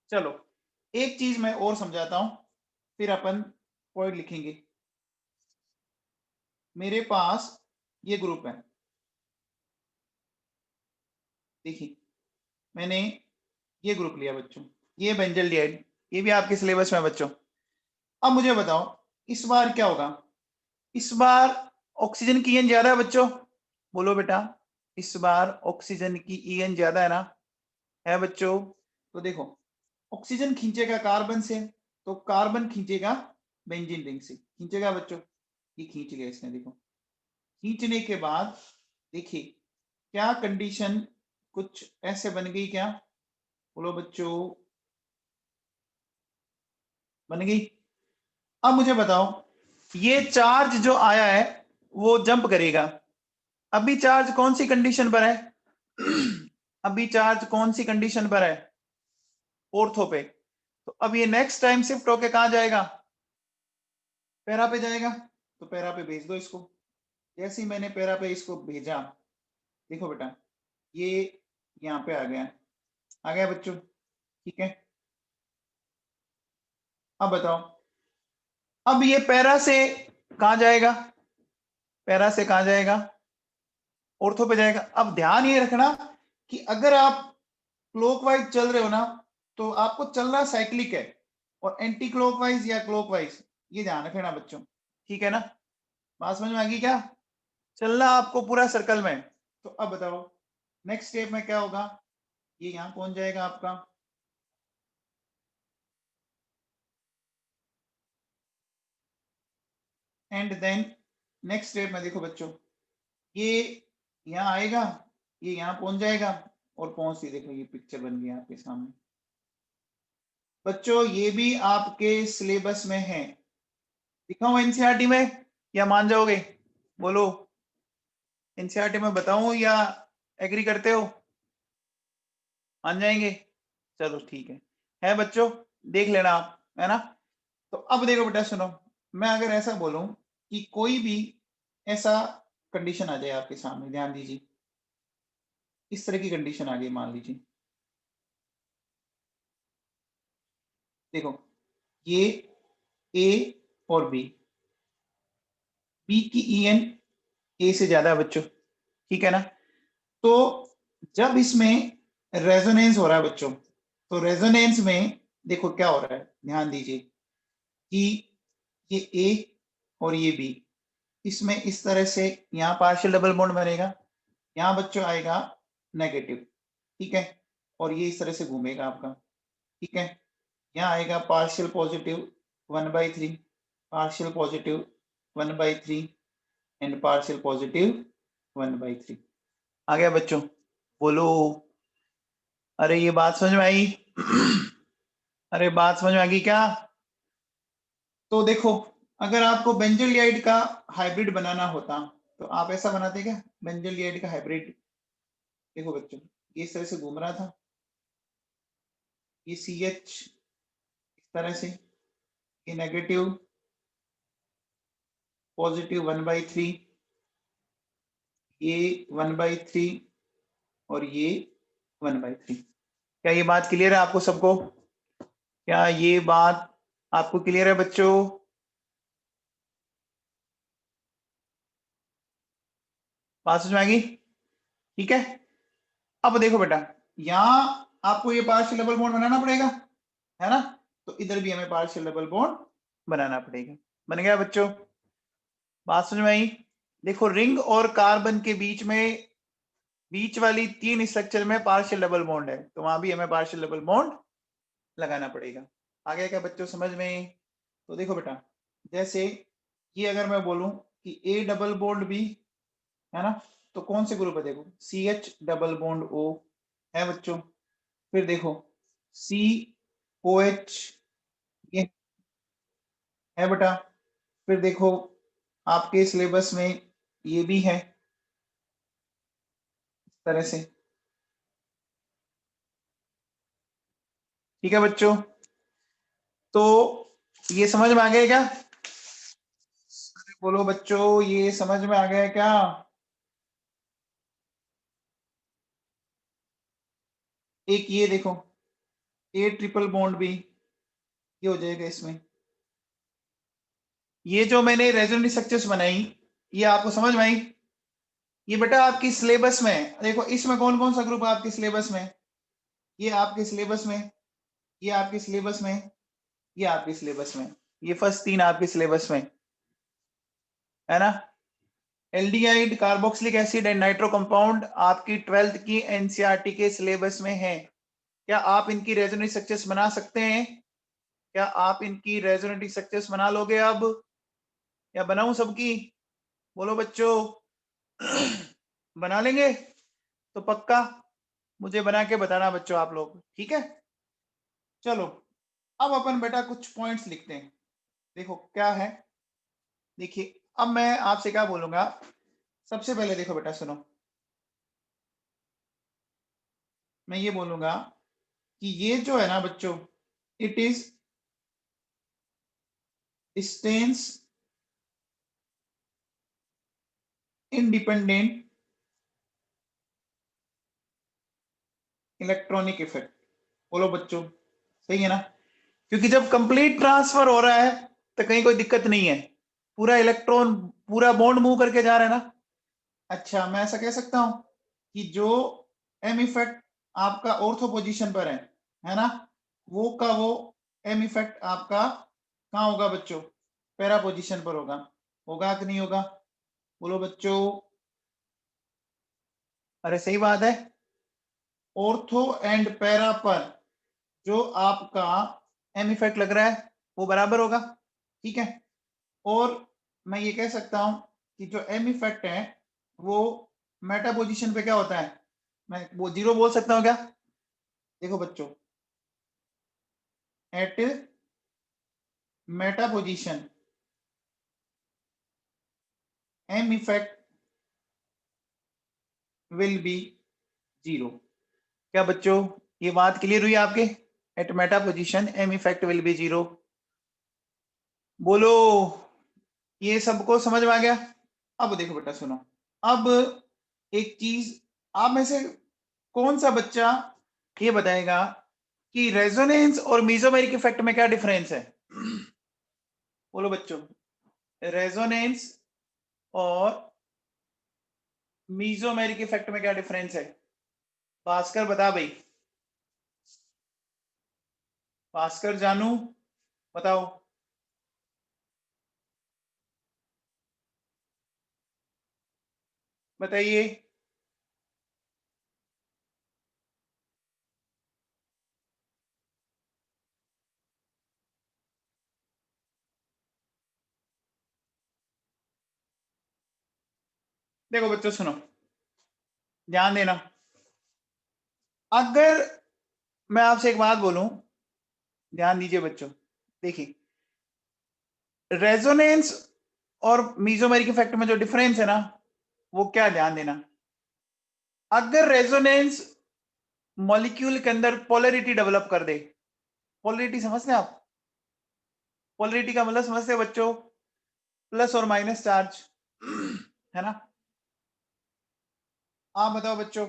[SPEAKER 1] चलो, एक चीज मैं और समझाता हूं, फिर अपन पॉइंट लिखेंगे। मेरे पास ये ग्रुप है, देखिए मैंने ये ग्रुप लिया बच्चों, ये बेंजल्डिहाइड, ये भी आपके सिलेबस में है बच्चों। अब मुझे बताओ इस बार क्या होगा? इस बार ऑक्सीजन की ईएन ज्यादा है बच्चों, बोलो बेटा, इस बार ऑक्सीजन की ईएन ज्यादा है ना? है बच्चों? तो देखो, ऑक्सीजन खींचेगा कार्बन से, तो कार्बन खींचेगा बेंजीन रिंग से, खींचेगा बच्चों, ये खींच लिया इसने, देखो खींचने के बाद देखिए क्या कंडीशन कुछ ऐसे बन गई क्या? बोलो बच्चों, बन गई? अब मुझे बताओ, ये चार्ज जो आया है वो जंप करेगा। अभी चार्ज कौन सी कंडीशन पर है? अभी चार्ज कौन सी कंडीशन पर है? ऑर्थो पे। तो अब ये नेक्स्ट टाइम शिफ्ट होके कहां जाएगा? पैरा पे जाएगा। तो पैरा पे भेज दो इसको। जैसे ही मैंने पैरा पे इसको भेजा, देखो बेटा, ये यहाँ पे आ गया। आ गया बच्चों? ठीक है। अब बताओ, अब ये पैरा से कहां जाएगा? पैरा से कहां जाएगा? ऑर्थो पे जाएगा। अब ध्यान ये रखना कि अगर आप क्लॉकवाइज चल रहे हो ना, तो आपको चलना साइक्लिक है, और एंटी क्लॉकवाइज या क्लॉकवाइज, ये ध्यान रखना बच्चों। ठीक है ना? बात समझ में आ गई क्या? चलना आपको पूरा सर्कल में। तो अब बताओ नेक्स्ट स्टेप में क्या होगा? ये यहां पहुंच जाएगा आपका, एंड देन नेक्स्ट स्टेप में देखो बच्चों, ये यहाँ आएगा, ये यहाँ पहुंच जाएगा, और पहुंचती देखो ये पिक्चर बन गई आपके सामने। बच्चों ये भी आपके सिलेबस में है, दिखाऊं एनसीईआरटी में या मान जाओगे? बोलो, एनसीईआरटी में बताऊं या एग्री करते हो? मान जाएंगे? चलो ठीक है बच्चों, देख लेना आप, है ना? तो अब देखो बेटा सुनो, मैं अगर ऐसा बोलूं कि कोई भी ऐसा कंडीशन आ जाए आपके सामने, ध्यान दीजिए, इस तरह की कंडीशन आ गई, मान लीजिए, देखो ये ए और बी की ईएन ए से ज्यादा है बच्चों, ठीक है ना? तो जब इसमें रेजोनेंस हो रहा है बच्चों, तो रेजोनेंस में देखो क्या हो रहा है, ध्यान दीजिए कि ये ए और ये बी, इसमें इस तरह से यहाँ पार्शियल डबल बॉन्ड बनेगा, यहाँ बच्चों आएगा नेगेटिव, ठीक है, और ये इस तरह से घूमेगा आपका, ठीक है। यहाँ आएगा partial positive 1/3, partial positive 1/3, and partial positive 1/3। आ गया बच्चों? बोलो, अरे ये बात समझ में आई? अरे बात समझ में आ गई क्या? तो देखो, अगर आपको बेंजोलियाइड का हाइब्रिड बनाना होता, तो आप ऐसा बनाते क्या? बेंजोलियाइड का हाइब्रिड, देखो बच्चों, ये इस तरह से घूम रहा था, ये CH इस तरह से, ये नेगेटिव पॉजिटिव 1/3, ये 1/3, और ये 1/3। क्या ये बात क्लियर है आपको सबको? क्या ये बात आपको क्लियर है बच्चों? बात समझ में आ गई? ठीक है। अब देखो बेटा, यहां आपको ये पार्शियल डबल बॉन्ड बनाना पड़ेगा, है ना? तो इधर भी हमें पार्शियल डबल बॉन्ड बनाना पड़ेगा। बन गया बच्चों? बात समझ में आई? देखो, रिंग और कार्बन के बीच में, बीच वाली 3 स्ट्रक्चर में पार्शियल डबल बॉन्ड है, तो वहां भी हमें पार्शियल डबल बॉन्ड लगाना पड़ेगा। आ गया क्या बच्चों समझ में? तो देखो बेटा, जैसे ये अगर मैं बोलूं कि ए डबल बॉन्ड बी, है ना, तो कौन से ग्रुप है? देखो CH डबल बॉन्ड O है बच्चों, फिर देखो COH, ये है बेटा, फिर देखो आपके सिलेबस में ये भी है इस तरह से, ठीक है बच्चों? तो ये समझ में आ गया क्या? बोलो बच्चों, ये समझ में आ गया क्या? एक ये देखो, ए ट्रिपल बॉन्ड भी, ये हो जाएगा इसमें। ये जो मैंने रेजोनेंस स्ट्रक्चर्स बनाई, ये आपको समझ में आई? ये बेटा आपकी सिलेबस में है। देखो इसमें कौन कौन सा ग्रुप है आपके सिलेबस में, ये आपके सिलेबस में, ये आपके सिलेबस में, ये आपके सिलेबस में, ये फर्स्ट 3 आपके सिलेबस में, है ना? Aldehyde, carboxylic acid and nitro compound आपकी 12th की एनसीईआरटी के सिलेबस में है। क्या आप इनकी रेजोनेंस स्ट्रक्चर्स बना सकते हैं? क्या आप इनकी रेजोनेंस स्ट्रक्चर्स बना लोगे अब, या बनाऊं सबकी? बोलो बच्चों। बना लेंगे? तो पक्का मुझे बना के बताना बच्चों आप लोग, ठीक है? चलो, अब अपन बेटा कुछ पॉइंट्स लिखते हैं। देखो क्या है, देखिए अब मैं आपसे क्या बोलूंगा, सबसे पहले देखो बेटा सुनो, मैं ये बोलूंगा कि ये जो है ना बच्चों, it is distance independent electronic effect. बोलो बच्चों, सही है ना? क्योंकि जब कंप्लीट ट्रांसफर हो रहा है तो कहीं कोई दिक्कत नहीं है, पूरा इलेक्ट्रॉन पूरा बॉन्ड मूव करके जा रहा है ना। अच्छा, मैं ऐसा कह सकता हूं कि जो एम इफेक्ट आपका ऑर्थो पोजीशन पर है ना, वो का वो एम इफेक्ट आपका कहाँ होगा बच्चों? पैरा पोजीशन पर होगा। होगा कि नहीं होगा? बोलो बच्चों। अरे सही बात है, ऑर्थो एंड पैरा पर जो आपका एम इफेक्ट लग रहा है वो बराबर होगा, ठीक है। और मैं ये कह सकता हूं कि जो एम इफेक्ट है वो मेटा पोजीशन पे क्या होता है, मैं वो जीरो बोल सकता हूं क्या? देखो बच्चों, at meta position M effect will be zero. क्या बच्चों ये बात क्लियर हुई आपके? At meta position M effect will be zero. बोलो, ये सबको समझ में आ गया? अब देखो बेटा सुनो, अब एक चीज, आप में से कौन सा बच्चा ये बताएगा कि रेजोनेंस और मीजोमेरिक इफेक्ट में क्या डिफरेंस है? बोलो बच्चों, रेजोनेंस और मीजोमेरिक इफेक्ट में क्या डिफरेंस है? भास्कर बता भाई, भास्कर जानू बताओ। बताइए। देखो बच्चों सुनो, ध्यान देना, अगर मैं आपसे एक बात बोलूं, ध्यान दीजिए बच्चों। देखिए, रेजोनेंस और मीजोमेरिक इफेक्ट में जो डिफरेंस है ना, वो क्या, ध्यान देना। अगर रेजोनेंस मॉलिक्यूल के अंदर पोलरिटी डेवलप कर दे, पोलरिटी समझते हैं आप? पोलरिटी का मतलब समझते हैं बच्चों? प्लस और माइनस चार्ज, है ना? आप बताओ बच्चों,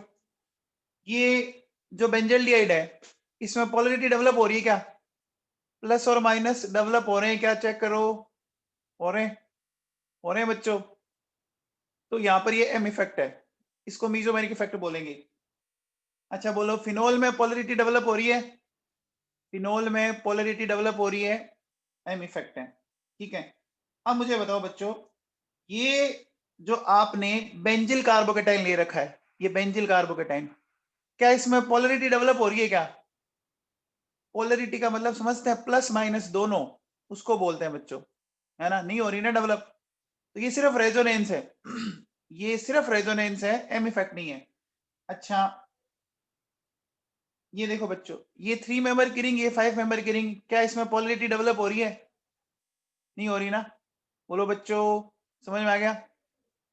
[SPEAKER 1] ये जो बेंजल्डिहाइड है इसमें पोलरिटी डेवलप हो रही है क्या? प्लस और माइनस डेवलप हो रहे हैं क्या? चेक करो, हो रहे हैं? हो रहे हैं बच्चों? तो यहां पर ये एम इफेक्ट है, इसको मीजोमेरिक इफेक्ट बोलेंगे। अच्छा बोलो, फिनोल में पोलरिटी डेवलप हो रही है? फिनोल में पोलरिटी डेवलप हो रही है, एम इफेक्ट है, ठीक है। अब मुझे बताओ बच्चों, ये जो आपने बेंजिल कार्बोकेटाइन ले रखा है, ये बेंजिल कार्बोकेटाइन, क्या इसमें पोलरिटी डेवलप हो रही है क्या? पोलरिटी का मतलब समझते हैं, प्लस माइनस दोनों, उसको बोलते हैं बच्चों, है ना? नहीं हो रही ना डेवलप, तो ये सिर्फ रेजोनेंस है। ये सिर्फ रेजोनेंस है, एम इफेक्ट नहीं है। अच्छा, ये देखो बच्चों, ये 3 मेंबर की रिंग, ये 5 मेंबर की रिंग, क्या इसमें पोलरिटी डेवलप हो रही है? नहीं हो रही ना? बोलो बच्चों, समझ में आ गया?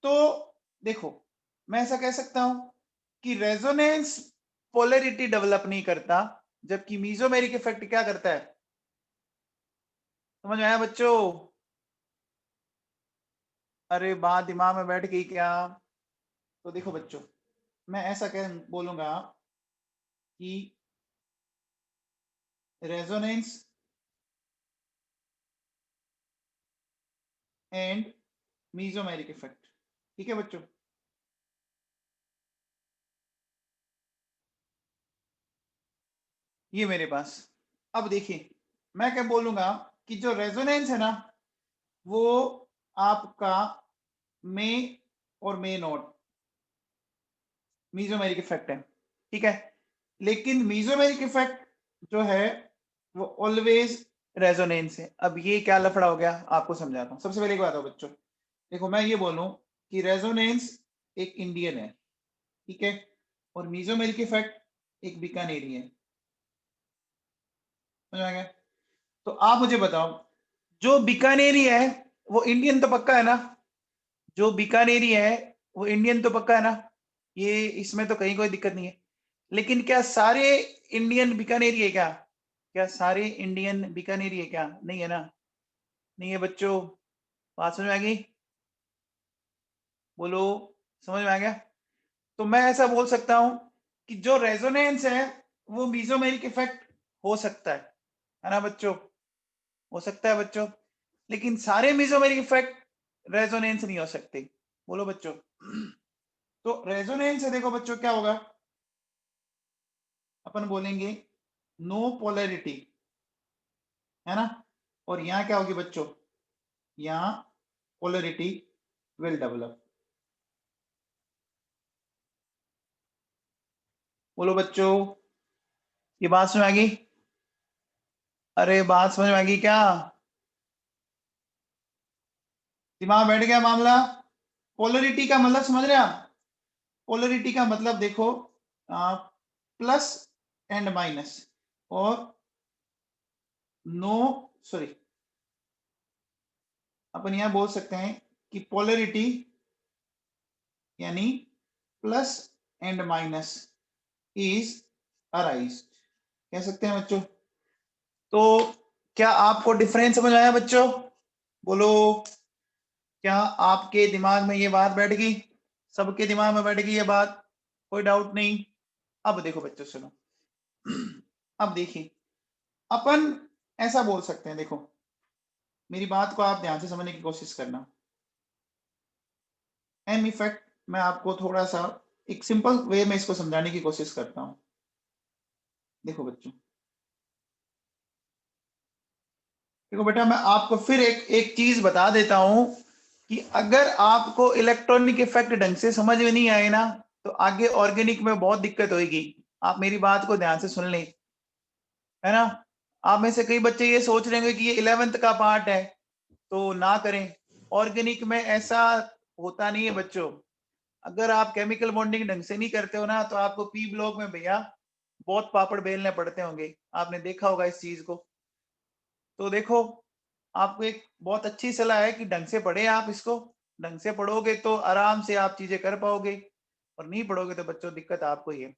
[SPEAKER 1] तो देखो, मैं ऐसा कह सकता हूं कि रेजोनेंस पोलरिटी डेवलप नहीं करता, जबकि मीजोमेरिक इफेक्ट क्या करता है? समझ में आया बच्चों? अरे बात दिमाग में बैठ गई क्या? तो देखो बच्चों, मैं ऐसा कह बोलूंगा कि रेजोनेंस एंड मीजोमेरिक इफेक्ट, ठीक है बच्चों? ये मेरे पास, अब देखिए, मैं क्या बोलूंगा कि जो रेजोनेंस है ना, वो आपका मे और मे नॉट मीजोमेरिक इफेक्ट है, ठीक है। लेकिन मीजोमेरिक इफेक्ट जो है वो ऑलवेज रेजोनेंस है। अब ये क्या लफड़ा हो गया, आपको समझाता हूँ। सबसे पहले एक बात हो बच्चों, देखो मैं ये बोलूं कि रेजोनेंस एक इंडियन है, ठीक है, और मीजोमेरिक इफेक्ट एक बीकानेरी है। समझ आ गया? तो आप मुझे बताओ, जो बीकानेरी है वो इंडियन तो पक्का है ना, जो बीकानेरी है वो इंडियन तो पक्का है ना, ये इसमें तो कहीं कोई दिक्कत नहीं है। लेकिन क्या सारे इंडियन बीकानेरी है क्या? क्या सारे इंडियन बीकानेरी है क्या? नहीं है ना, नहीं है बच्चों। बात समझ में आ गई? बोलो, समझ में आ गया? तो मैं ऐसा बोल सकता हूं कि जो रेजोनेंस है वो मीजोमेरिक इफेक्ट हो सकता है ना बच्चों? हो सकता है बच्चों, लेकिन सारे मीजोमेरिक इफेक्ट रेजोनेंस नहीं हो सकते। बोलो बच्चों। तो रेजोनेंस है, देखो बच्चों क्या होगा, अपन बोलेंगे नो पोलैरिटी, है ना, और यहां क्या होगी बच्चों, यहां पोलैरिटी विल डेवलप। बोलो बच्चों, ये बात समझ में आ गई? अरे बात समझ में आ गई क्या? दिमाग बैठ गया मामला? पोलरिटी का मतलब समझ रहे हैं आप? पोलरिटी का मतलब देखो, प्लस एंड माइनस, और नो, सॉरी, अपन यहां बोल सकते हैं कि पोलरिटी यानी plus and minus is arise, कह सकते हैं बच्चों। तो क्या आपको डिफरेंस समझ आया बच्चों? बोलो, क्या आपके दिमाग में ये बात बैठ गई? सबके दिमाग में बैठ गई ये बात? कोई डाउट नहीं? अब देखो बच्चों सुनो, अब देखिए, अपन ऐसा बोल सकते हैं, देखो मेरी बात को आप ध्यान से समझने की कोशिश करना। एम इफेक्ट, मैं आपको थोड़ा सा एक सिंपल वे में इसको समझाने की कोशिश करता हूं। देखो बच्चों, देखो बेटा, मैं आपको फिर एक चीज बता देता हूं कि अगर आपको इलेक्ट्रॉनिक इफेक्ट ढंग से समझ में नहीं आए ना, तो आगे ऑर्गेनिक में बहुत दिक्कत होगी। आप मेरी बात को ध्यान से सुन लें, है ना। आप में से कई बच्चे ये सोच रहे हैं कि ये 11th का पार्ट है, तो ना करें। ऑर्गेनिक में ऐसा होता नहीं है बच्चों। अगर आप केमिकल बॉन्डिंग ढंग से नहीं करते हो ना, तो आपको पी ब्लॉक में भैया बहुत पापड़ बेलने पड़ते होंगे, आपने देखा होगा इस चीज को। तो देखो, आपको एक बहुत अच्छी सलाह है कि ढंग से पढ़े आप इसको। ढंग से पढ़ोगे तो आराम से आप चीजें कर पाओगे, और नहीं पढ़ोगे तो बच्चों दिक्कत आपको ही है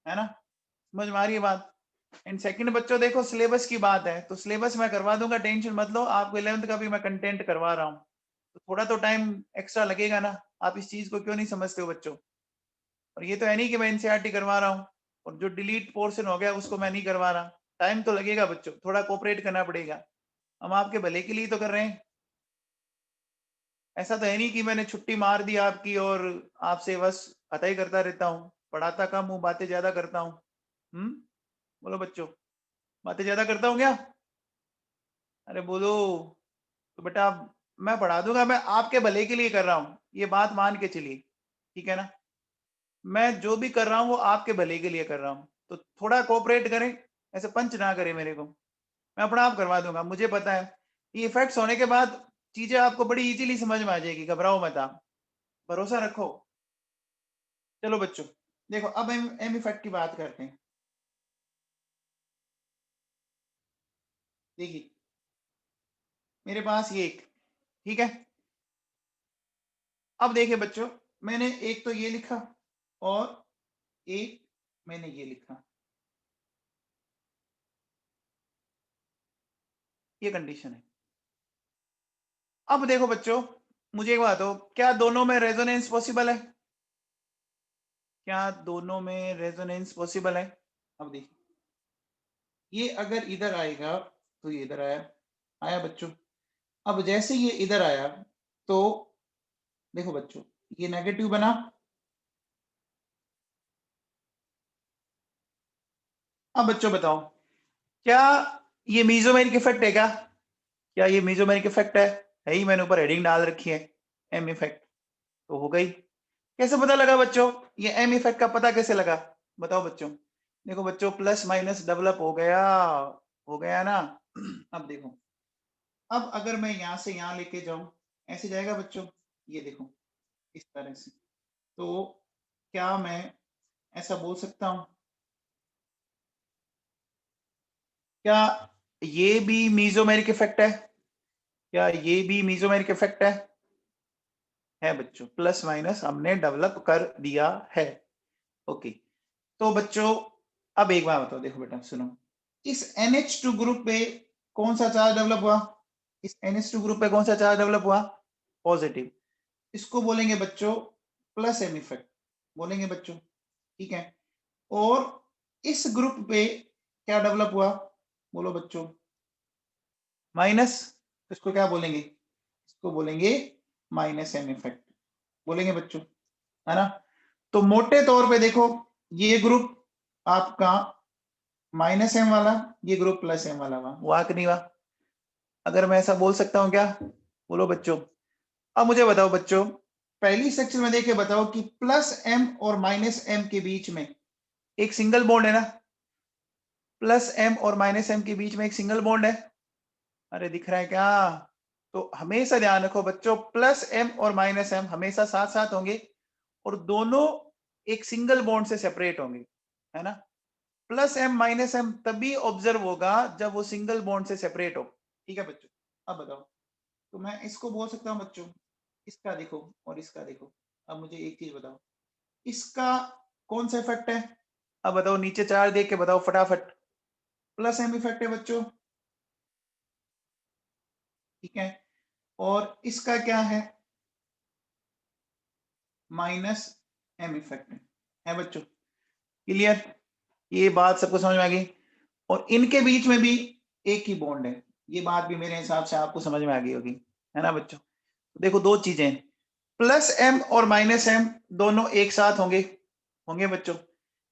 [SPEAKER 1] ना। समझ में आ रही है बात? एंड सेकंड बच्चों, देखो सिलेबस की बात है, तो सिलेबस मैं करवा दूंगा, टेंशन मत लो। आपको 11th का भी मैं कंटेंट करवा रहा हूँ, तो थोड़ा तो टाइम एक्स्ट्रा लगेगा ना। आप इस चीज को क्यों नहीं समझते हो बच्चों? और ये तो है नहीं कि मैं एनसीईआरटी करवा रहा हूँ और जो डिलीट पोर्शन हो गया उसको मैं नहीं करवा रहा। टाइम तो लगेगा बच्चों, थोड़ा कोऑपरेट करना पड़ेगा। हम आपके भले के लिए तो कर रहे हैं। ऐसा तो है नहीं कि मैंने छुट्टी मार दी आपकी और आपसे बस अता ही करता रहता हूँ। पढ़ाता कम हूँ, बातें ज्यादा करता हूँ। बोलो बच्चों, बातें ज्यादा करता हूँ क्या? अरे बोलो। तो बेटा, मैं पढ़ा दूंगा, मैं आपके भले के लिए कर रहा हूँ, ये बात मान के चलिए, ठीक है ना। मैं जो भी कर रहा हूँ वो आपके भले के लिए कर रहा हूँ, तो थोड़ा कोऑपरेट करें, ऐसे पंच ना करें मेरे को। मैं अपना आप करवा दूंगा, मुझे पता है ये इफेक्ट्स होने के बाद चीजें आपको बड़ी इजीली समझ में आ जाएगी, घबराओ मत आप, भरोसा रखो। चलो बच्चों, देखो अब एम इफेक्ट की बात करते हैं। देखिए मेरे पास ये एक, ठीक है। अब देखिए बच्चों, मैंने एक तो ये लिखा और एक मैंने ये लिखा, ये कंडीशन है। अब देखो बच्चों, मुझे एक बात हो, क्या दोनों में रेजोनेंस पॉसिबल है? क्या दोनों में रेजोनेंस पॉसिबल है? अब देखिए, ये अगर इधर आएगा तो ये इधर आया, आया बच्चों। अब जैसे ये इधर आया, तो देखो बच्चों, ये नेगेटिव बना। अब बच्चों बताओ, क्या ये मीजोमेरिक इफेक्ट है क्या? क्या ये मीजोमेरिक इफेक्ट है ही? मैंने ऊपर हेडिंग डाल रखी है एम इफेक्ट, तो हो गई। कैसे पता लगा बच्चों? ये एम इफेक्ट का पता कैसे लगा? बताओ बच्चों। देखो बच्चों, प्लस माइनस डेवलप हो गया ना। अब देखो, अब अगर मैं यहां से यहां लेके जाऊं, ऐसे जाएगा बच्चों, ये देखो इस तरह से। तो क्या मैं ऐसा बोल सकता हूं, क्या ये भी मीजोमेरिक इफेक्ट है? क्या ये भी मीजोमेरिक इफेक्ट है बच्चों? प्लस माइनस हमने डेवलप कर दिया है। ओके, तो बच्चों अब एक बार बताओ, देखो बेटा सुनो, इस NH2 ग्रुप पे कौन सा चार्ज डेवलप हुआ? इस NH2 ग्रुप पे कौन सा चार्ज डेवलप हुआ? पॉजिटिव। इसको बोलेंगे बच्चों प्लस एम इफेक्ट, बोलेंगे बच्चों, ठीक है। और इस ग्रुप पे क्या डेवलप हुआ? बोलो बच्चों, माइनस। इसको क्या बोलेंगे? इसको बोलेंगे माइनस एम इफेक्ट, बोलेंगे बच्चों, है ना। तो मोटे तौर पे देखो, ये ग्रुप आपका माइनस एम वाला, ये ग्रुप प्लस एम वाला हुआ कि नहीं हुआ? अगर मैं ऐसा बोल सकता हूं क्या? बोलो बच्चों। अब मुझे बताओ बच्चों, पहली सेक्शन में देखे बताओ कि प्लस एम और माइनस एम के बीच में एक सिंगल बॉन्ड है ना? प्लस एम और माइनस एम के बीच में एक सिंगल बॉन्ड है। अरे दिख रहा है क्या? तो हमेशा ध्यान रखो बच्चों, प्लस एम और माइनस एम हमेशा साथ साथ होंगे और दोनों एक सिंगल बॉन्ड से सेपरेट होंगे, है ना। प्लस एम माइनस एम तभी ऑब्जर्व होगा जब वो सिंगल बॉन्ड से सेपरेट हो, ठीक है बच्चों। अब बताओ, तो मैं इसको बोल सकता हूँ बच्चों, इसका देखो और इसका देखो। अब मुझे एक चीज बताओ, इसका कौन सा इफेक्ट है? अब बताओ, नीचे चार देख के बताओ फटाफट। प्लस एम इफेक्ट है बच्चों, ठीक है। और इसका क्या है? माइनस एम इफेक्ट है बच्चों। क्लियर? ये बात सबको समझ में आ गई? और इनके बीच में भी एक ही बॉन्ड है, ये बात भी मेरे हिसाब से आपको समझ में आ गई होगी, है ना बच्चों। देखो दो चीजें, प्लस एम और माइनस एम दोनों एक साथ होंगे, होंगे बच्चों।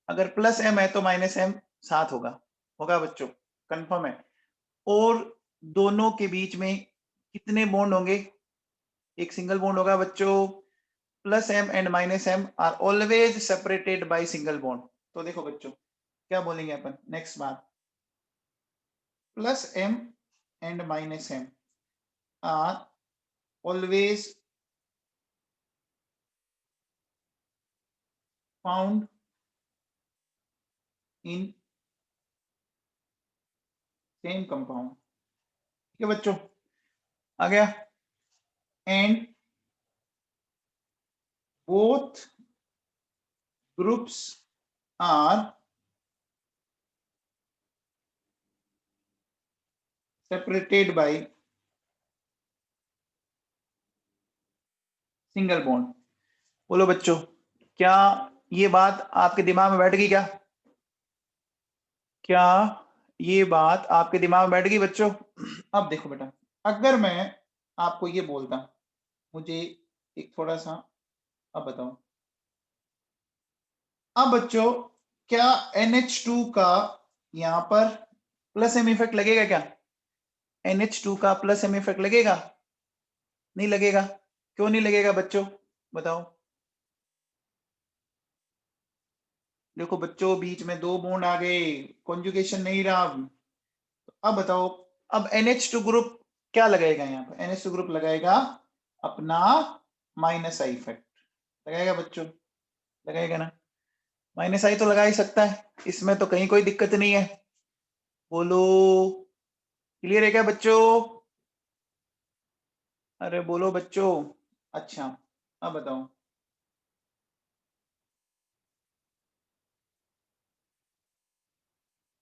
[SPEAKER 1] अगर प्लस एम है तो माइनस एम साथ होगा, होगा बच्चों, कंफर्म है। और दोनों के बीच में कितने बॉन्ड होंगे? एक सिंगल बॉन्ड होगा बच्चों। Plus M and minus M are always separated by single bond. तो देखो बच्चों, क्या बोलेंगे अपन नेक्स्ट बात, plus M and minus M are always found in same compound, ठीक है बच्चों, आ गया। And both groups are separated by single bond. बोलो बच्चों, क्या ये बात आपके दिमाग में बैठ गई क्या? क्या ये बात आपके दिमाग में बैठ गई बच्चों? अब देखो बेटा, अगर मैं आपको ये बोलता, मुझे एक थोड़ा सा, अब बताओ, अब बच्चों क्या NH2 का यहां पर प्लस एम इफेक्ट लगेगा क्या? NH2 का प्लस एम इफेक्ट लगेगा? नहीं लगेगा। क्यों नहीं लगेगा बच्चों? बताओ। देखो बच्चों, बीच में दो बॉन्ड आ गए, कॉन्जुगेशन नहीं रहा। अब बताओ, अब NH2 ग्रुप क्या लगाएगा यहाँ पर? NH2 ग्रुप लगाएगा अपना माइनस आई इफेक्ट, लगाएगा बच्चों, लगाएगा ना। माइनस आई तो लगा ही सकता है, इसमें तो कहीं कोई दिक्कत नहीं है। बोलो, क्लियर है क्या बच्चों? अरे बोलो बच्चों। अच्छा, अब बताओ,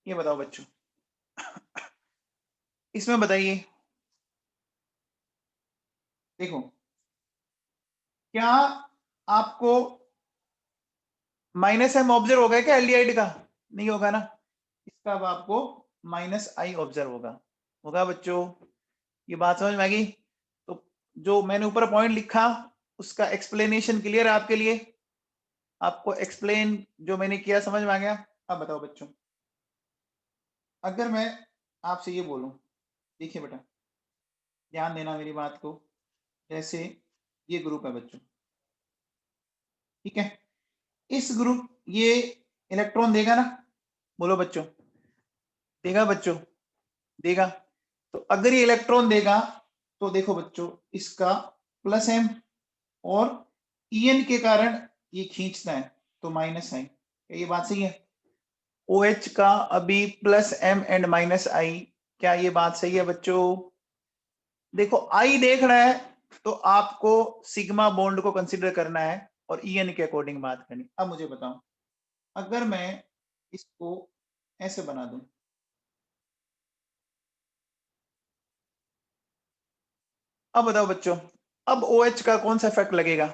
[SPEAKER 1] ये बताओ बच्चों, इसमें बताइए, देखो, क्या आपको माइनस एम ऑब्जर्व होगा क्या एल्डिहाइड का? नहीं होगा ना। इसका अब आपको माइनस आई ऑब्जर्व होगा, होगा बच्चों। ये बात समझ में आ गई? तो जो मैंने ऊपर पॉइंट लिखा उसका एक्सप्लेनेशन क्लियर है आपके लिए? आपको एक्सप्लेन जो मैंने किया समझ में आ गया? अब बताओ बच्चों, अगर मैं आपसे ये बोलूं, देखिए बेटा, ध्यान देना मेरी बात को, जैसे ये ग्रुप है बच्चों, ठीक है। इस ग्रुप ये इलेक्ट्रॉन देगा ना? बोलो बच्चों, देगा बच्चों, देगा। तो अगर ये इलेक्ट्रॉन देगा तो देखो बच्चों, इसका प्लस एम और EN के कारण ये खींचता है तो माइनस आई, ये बात सही है? OH का अभी प्लस एम एंड माइनस आई, क्या ये बात सही है बच्चों? देखो आई देख रहा है तो आपको सिग्मा बॉन्ड को कंसीडर करना है और ईएन के अकॉर्डिंग बात करनी। अब मुझे बताओ, अगर मैं इसको ऐसे बना दूं, अब बताओ बच्चों, अब OH का कौन सा इफेक्ट लगेगा?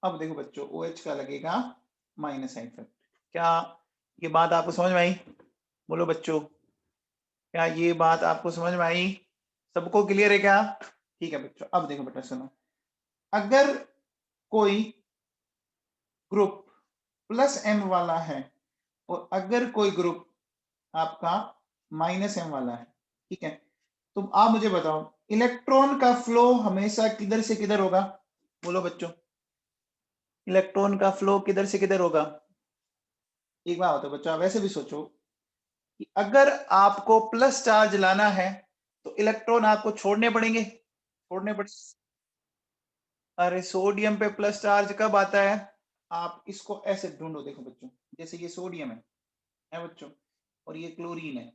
[SPEAKER 1] अब देखो बच्चों, OH का लगेगा माइनस साइन इफेक्ट। क्या ये बात आपको समझ में आई? बोलो बच्चों, क्या ये बात आपको समझ में आई? सबको क्लियर है क्या? ठीक है बच्चों, अब देखो बेटा सुनो, अगर कोई ग्रुप प्लस m वाला है और अगर कोई ग्रुप आपका माइनस m वाला है, ठीक है, तो आप मुझे बताओ इलेक्ट्रॉन का फ्लो हमेशा किधर से किधर होगा? बोलो बच्चों, इलेक्ट्रॉन का फ्लो किधर से किधर होगा? एक बात होता है बच्चों, आप वैसे भी सोचो कि अगर आपको प्लस चार्ज लाना है तो इलेक्ट्रॉन आपको छोड़ने पड़ेंगे, छोड़ने पड़े। अरे सोडियम पे प्लस चार्ज कब आता है? आप इसको ऐसे ढूंढो, देखो बच्चों, जैसे ये सोडियम है बच्चों, और ये क्लोरीन है,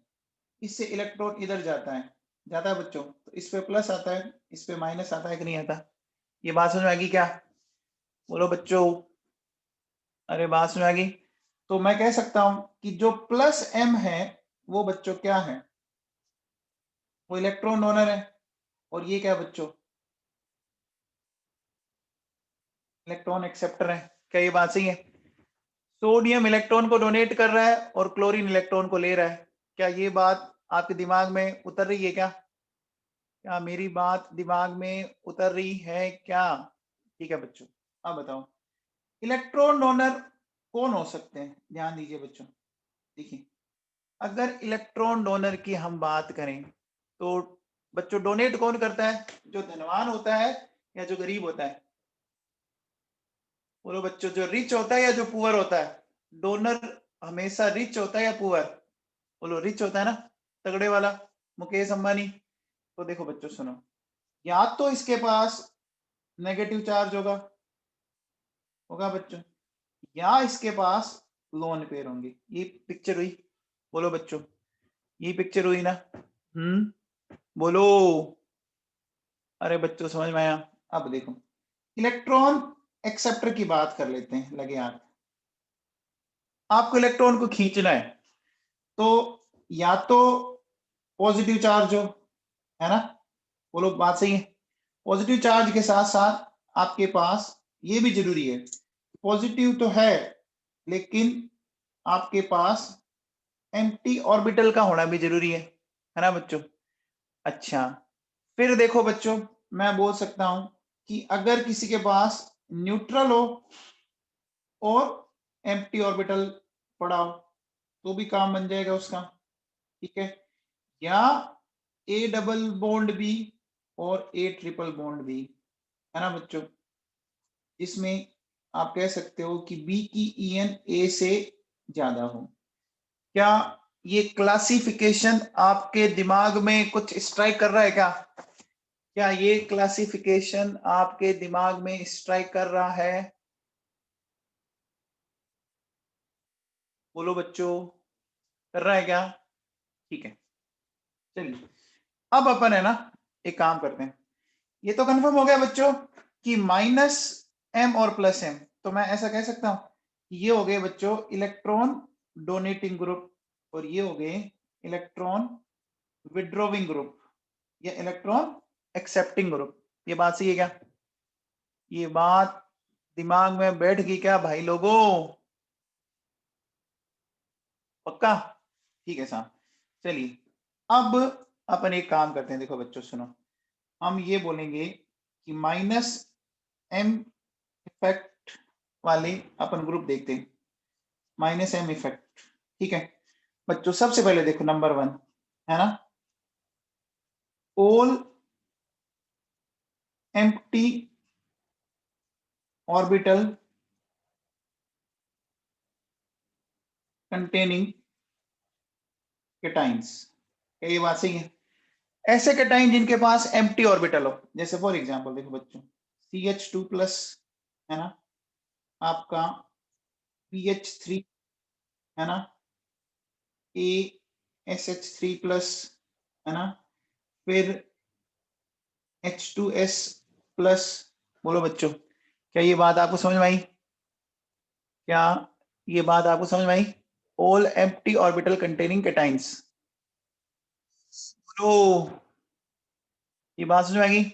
[SPEAKER 1] इससे इलेक्ट्रॉन इधर जाता है बच्चों, तो इस पे प्लस आता है, इस पे माइनस आता है कि नहीं आता? ये बात समझ में आ गई क्या? बोलो बच्चों, अरे बात समझ में आ गई? तो मैं कह सकता हूं कि जो प्लस m है वो बच्चों क्या है? वो इलेक्ट्रॉन डोनर है, और ये क्या है बच्चों? इलेक्ट्रॉन एक्सेप्टर है। क्या ये बात सही है? सोडियम इलेक्ट्रॉन को डोनेट कर रहा है और क्लोरीन इलेक्ट्रॉन को ले रहा है। क्या ये बात आपके दिमाग में उतर रही है क्या? क्या मेरी बात दिमाग में उतर रही है क्या? ठीक है बच्चों, अब बताओ इलेक्ट्रॉन डोनर कौन हो सकते हैं? ध्यान दीजिए बच्चों, देखिए अगर इलेक्ट्रॉन डोनर की हम बात करें तो बच्चों डोनेट कौन करता है? जो धनवान होता है या जो गरीब होता है? बोलो बच्चों, जो रिच होता है या जो पुअर होता है? डोनर हमेशा रिच होता है या पुअर? बोलो रिच होता है ना, तगड़े वाला, मुकेश अंबानी। तो देखो बच्चों सुनो, या तो इसके पास नेगेटिव चार्ज होगा, होगा बच्चों, या इसके पास लोन पेयर होंगे। ये पिक्चर हुई, बोलो बच्चों, ये पिक्चर हुई ना? बोलो, अरे बच्चों समझ में आया? अब देखो इलेक्ट्रॉन एक्सेप्टर की बात कर लेते हैं, लगे हाथ। आपको इलेक्ट्रॉन को खींचना है तो या तो पॉजिटिव चार्ज हो, है ना? बोलो बात सही है? पॉजिटिव चार्ज के साथ साथ आपके पास ये भी जरूरी है, पॉजिटिव तो है लेकिन आपके पास एम्प्टी ऑर्बिटल का होना भी जरूरी है ना बच्चों? अच्छा, फिर देखो बच्चों, मैं बोल सकता हूं कि अगर किसी के पास न्यूट्रल हो और एम्प्टी ऑर्बिटल पड़ा हो तो भी काम बन जाएगा उसका, ठीक है? या ए डबल बॉन्ड भी और ए ट्रिपल बॉन्ड भी, है ना बच्चों? इसमें आप कह सकते हो कि बी की ईएन ए से ज्यादा हो। क्या ये क्लासिफिकेशन आपके दिमाग में कुछ स्ट्राइक कर रहा है क्या? क्या ये क्लासिफिकेशन आपके दिमाग में स्ट्राइक कर रहा है? बोलो बच्चों, कर रहा है क्या? ठीक है, चलिए अब अपन है ना एक काम करते हैं। ये तो कंफर्म हो गया बच्चों कि माइनस m और प्लस m, तो मैं ऐसा कह सकता हूं कि ये हो गए बच्चों इलेक्ट्रॉन डोनेटिंग ग्रुप और ये हो गए इलेक्ट्रॉन विड्रॉविंग ग्रुप या इलेक्ट्रॉन एक्सेप्टिंग ग्रुप। ये बात सही है क्या? ये बात दिमाग में बैठ गई क्या भाई लोगों? पक्का? ठीक है साहब, चलिए अब अपन एक काम करते हैं। देखो बच्चों सुनो, हम ये बोलेंगे कि माइनस m इफेक्ट वाले अपन ग्रुप देखते हैं, माइनस m इफेक्ट, ठीक है बच्चों? सबसे पहले देखो नंबर 1 है ना, all empty orbital containing cations. क्या ये बात सही है? ऐसे केटाइन जिनके पास एम्प्टी ऑर्बिटल हो, जैसे फॉर एग्जांपल देखो बच्चों CH2 प्लस, है ना, आपका PH3, है ना, ASH3 प्लस, है ना, फिर H2S प्लस। बोलो बच्चों, क्या ये बात आपको समझ में आई? क्या ये बात आपको समझ में आई? All empty orbital containing cations. बोलो, ये बात समझ में आएगी?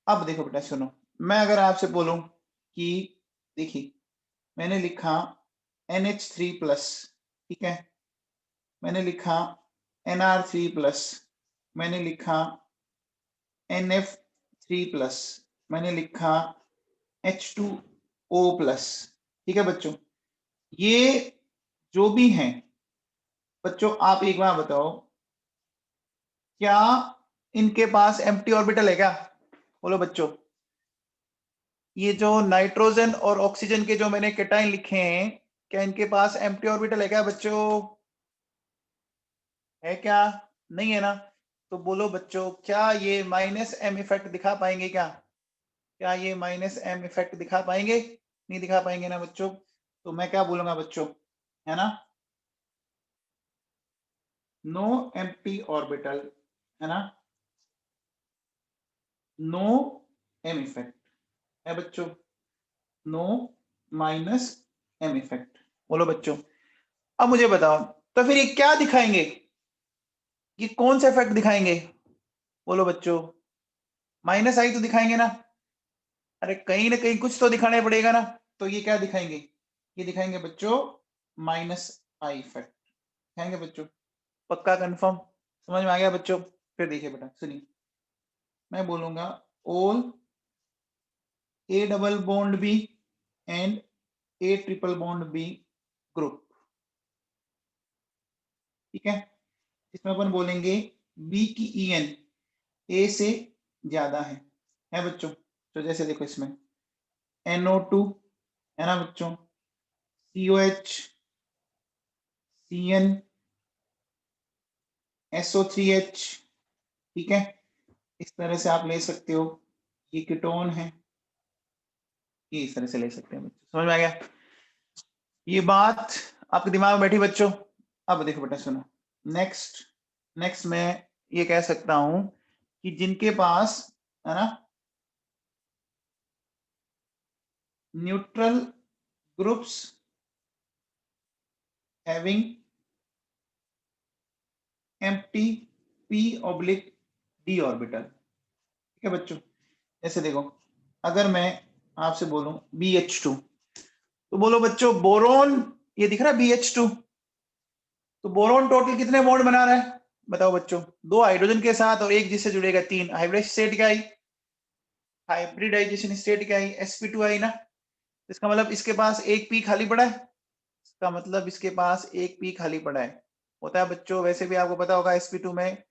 [SPEAKER 1] अब देखो बेटा सुनो, मैं अगर आपसे बोलूं कि देखिए मैंने लिखा NH3 प्लस, ठीक है, मैंने लिखा NR3 प्लस, मैंने लिखा NF3 प्लस, मैंने लिखा H2O प्लस, ठीक है बच्चों। ये जो भी हैं बच्चों, आप एक बार बताओ, क्या इनके पास एम्प्टी ऑर्बिटल है क्या? बोलो बच्चों, ये जो नाइट्रोजन और ऑक्सीजन के जो मैंने कैटायन लिखे हैं, क्या इनके पास एम्प्टी ऑर्बिटल है क्या बच्चों? है क्या? नहीं है ना? तो बोलो बच्चों, क्या ये माइनस एम इफेक्ट दिखा पाएंगे क्या? क्या ये माइनस एम इफेक्ट दिखा पाएंगे? नहीं दिखा पाएंगे ना बच्चों। तो मैं क्या बोलूंगा बच्चों, है ना, नो एम्प्टी ऑर्बिटल, है ना, नो एम इफेक्ट, है बच्चों, नो माइनस एम इफेक्ट। बोलो बच्चों, अब मुझे बताओ, तो फिर ये क्या दिखाएंगे? ये कौन सा इफेक्ट दिखाएंगे? बोलो बच्चों, माइनस आई तो दिखाएंगे ना? अरे कहीं ना कहीं कुछ तो दिखाना पड़ेगा ना। तो ये क्या दिखाएंगे? ये दिखाएंगे बच्चों माइनस आई इफेक्ट, दिखाएंगे बच्चों। पक्का कंफर्म? समझ में आ गया बच्चों? फिर देखिए बेटा सुनिए, मैं बोलूंगा all A double bond B and A triple bond B group, ठीक है, इसमें अपन बोलेंगे बी की EN ए से ज्यादा है बच्चों। तो जैसे देखो इसमें NO2, है ना बच्चों, COH, CN, SO3H, ठीक है, इस तरह से आप ले सकते हो। ये कीटोन है, ये इस तरह से ले सकते हैं बच्चों। समझ में आ गया? ये बात आपके दिमाग में बैठी बच्चों? अब देखो बेटा सुनो, नेक्स्ट नेक्स्ट मैं ये कह सकता हूं कि जिनके पास, है ना, neutral groups having empty p oblique d orbital, ठीक है बच्चों। जैसे देखो, अगर मैं आपसे बोलूं BH2, तो बोलो बच्चों बोरोन, ये दिख रहा है BH2, तो बोरोन टोटल कितने बॉन्ड बना रहा है? बताओ बच्चों, दो हाइड्रोजन के साथ और एक जिससे जुड़ेगा तीन। हाइब्रिड स्टेट क्या आई? हाइब्रिडाइजेशन स्टेट क्या आई? sp2 आई ना। इसका मतलब इसके पास एक पी खाली पड़ा है, इसका मतलब इसके पास एक पी खाली पड़ा है। होता है बच्चों, वैसे भी आपको पता होगा sp2 में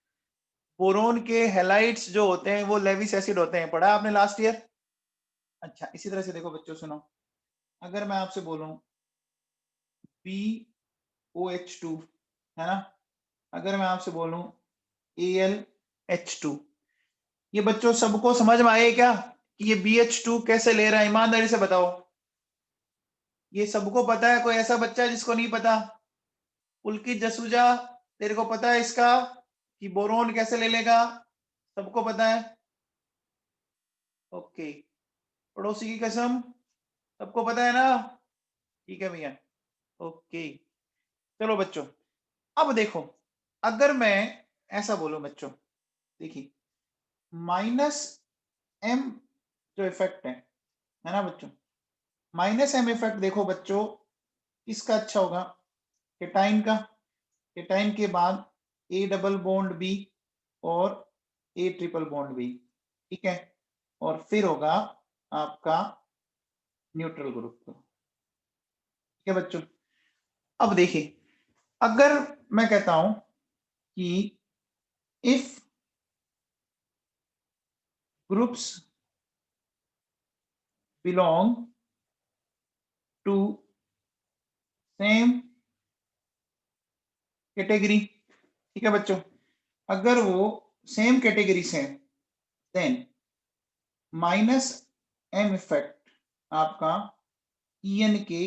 [SPEAKER 1] बोरोन के हेलाइड्स जो होते हैं वो लेविस एसिड होते हैं, पढ़ा आपने लास्ट ईयर? अच्छा, इसी तरह से देखो बच्चों सुनो, अगर मैं आपसे बोलूं BOH2, है ना, अगर मैं आपसे बोलूं AlH2, ये बच्चों सबको समझ में आए क्या कि ये BH2 कैसे ले रहा है? ईमानदारी से बताओ, ये सबको पता है? कोई ऐसा बच्चा है जिसको नहीं पता? पुलकित जसूजा, तेरे को पता है इसका कि बोरोन कैसे ले लेगा? सबको पता है? ओके, पड़ोसी की कसम, सबको पता है ना? ठीक है भैया, ओके। चलो बच्चों, अब देखो, अगर मैं ऐसा बोलूं बच्चों, देखिए माइनस एम जो इफेक्ट है ना बच्चों, माइनस एम इफेक्ट देखो बच्चों किसका अच्छा होगा? केटाइन का। केटाइन के बाद ए डबल बॉन्ड बी और ए ट्रिपल बॉन्ड बी, ठीक है, और फिर होगा आपका न्यूट्रल ग्रुप, ठीक है बच्चों। अब देखिए, अगर मैं कहता हूं कि if groups belong to same category, ठीक है बच्चों, अगर वो सेम कैटेगरी से हैं, देन माइनस एम इफेक्ट आपका EN के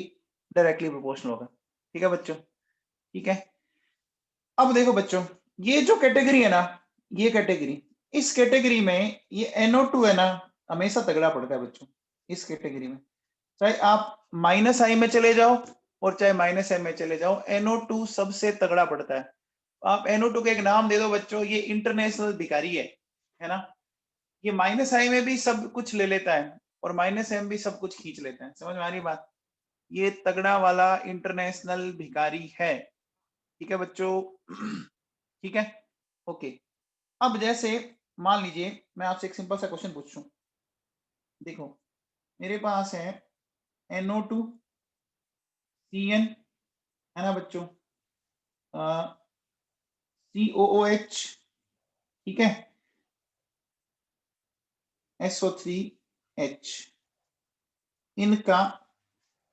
[SPEAKER 1] डायरेक्टली प्रोपोर्शनल होगा, ठीक है बच्चों, ठीक है। अब देखो बच्चों, ये जो कैटेगरी है ना, ये कैटेगरी इस कैटेगरी में ये NO2 है ना, हमेशा तगड़ा पड़ता है बच्चों इस कैटेगरी में। चाहे आप -I में चले जाओ और चाहे -M में चले जाओ, NO2 सबसे तगड़ा पड़ता है। आप NO2 का एक नाम दे दो बच्चों, ये इंटरनेशनल भिखारी है ना। ये -I में भी सब कुछ ले लेता है और -M भी सब कुछ खींच लेता है। समझ में आ रही बात? ये तगड़ा वाला इंटरनेशनल भिखारी है। ठीक है बच्चों? ठीक है, ओके। अब जैसे मान लीजिए मैं आपसे एक सिंपल सा क्वेश्चन पूछूं। देखो मेरे पास है NO2 CN, है ना बच्चों, COOH, ठीक है, SO3H। इनका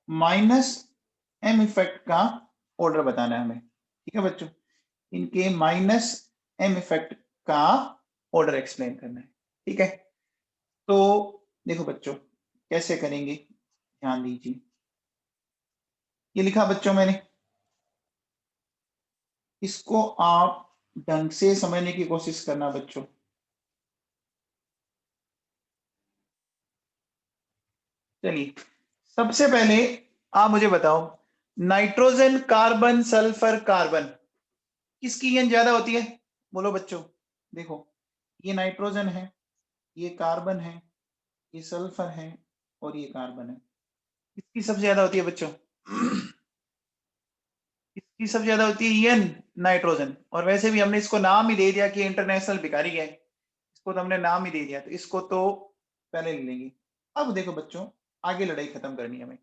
[SPEAKER 1] -M इफेक्ट का ऑर्डर बताना है हमें। ठीक है बच्चों, इनके -M इफेक्ट का ऑर्डर एक्सप्लेन करना है। ठीक है, तो देखो बच्चों कैसे करेंगे, ध्यान दीजिए। ये लिखा बच्चों मैंने, इसको आप ढंग से समझने की कोशिश करना बच्चों। चलिए सबसे पहले आप मुझे बताओ, नाइट्रोजन कार्बन सल्फर कार्बन किसकी एन ज्यादा होती है? बोलो बच्चों। देखो ये नाइट्रोजन है, ये कार्बन है, ये सल्फर है और ये कार्बन है। किसकी सबसे ज्यादा होती है बच्चों? किसकी सबसे ज्यादा होती है? N, nitrogen. और वैसे भी हमने इसको नाम ही दे दिया कि इंटरनेशनल भिखारी है, इसको तो हमने नाम ही दे दिया, तो इसको तो पहले ले लेंगे। अब देखो बच्चों, आगे लड़ाई खत्म करनी है हमें।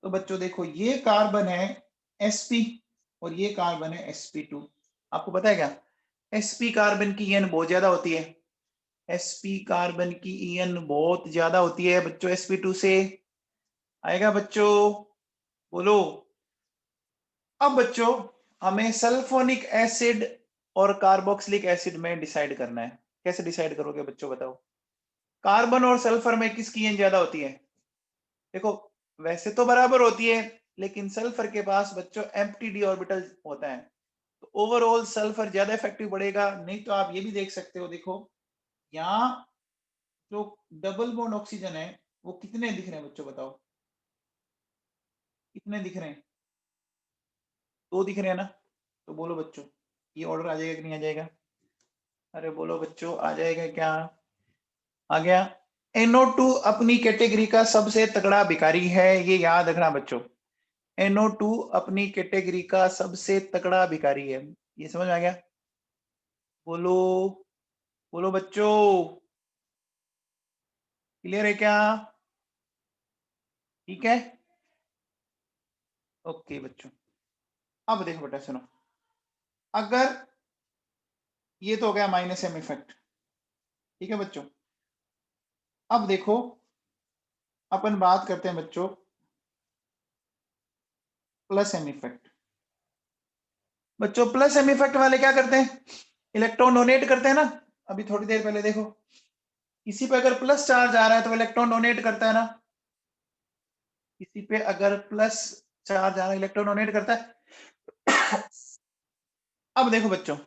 [SPEAKER 1] तो बच्चों देखो ये कार्बन है sp और ये कार्बन है sp2। आपको पता है क्या, sp कार्बन की ईएन बहुत ज्यादा होती है, sp कार्बन की ईएन बहुत ज्यादा होती है बच्चों sp2 से। आएगा बच्चों? बोलो। अब बच्चों हमें सल्फोनिक एसिड और कार्बोक्सिलिक एसिड में डिसाइड करना है। कैसे डिसाइड करोगे बच्चों बताओ? कार्बन और सल्फर में किसकी ईएन ज्यादा होती है? देखो वैसे तो बराबर होती है, लेकिन सल्फर के पास बच्चों एम्प्टी डी ऑर्बिटल होता है, तो ओवरऑल सल्फर ज्यादा इफेक्टिव पड़ेगा। नहीं तो आप ये भी देख सकते हो, देखो यहाँ जो डबल बॉन्ड ऑक्सीजन है वो कितने दिख रहे हैं बच्चों बताओ? कितने दिख रहे हैं? 2 दिख रहे हैं ना। तो बोलो बच्चों ये ऑर्डर आ जाएगा कि नहीं आ जाएगा? अरे बोलो बच्चों, आ जाएगा क्या? आ गया। NO2 अपनी कैटेगरी का सबसे तगड़ा भिखारी है, ये याद रखना बच्चों। NO2 अपनी कैटेगरी का सबसे तगड़ा भिखारी है, ये समझ में आ गया? बोलो, बोलो बच्चों, क्लियर है क्या? ठीक है, ओके बच्चों। अब देखो बेटा सुनो, अगर ये तो हो गया -M इफेक्ट, ठीक है बच्चों। अब देखो अपन बात करते हैं बच्चों +M इफेक्ट। बच्चों +M इफेक्ट वाले क्या करते हैं? इलेक्ट्रॉन डोनेट करते हैं ना। अभी थोड़ी देर पहले देखो, इसी पे अगर प्लस चार्ज आ रहा है तो इलेक्ट्रॉन डोनेट करता है ना। इसी पे अगर प्लस चार्ज आ रहा है इलेक्ट्रॉन डोनेट करता है। अब देखो बच्चों,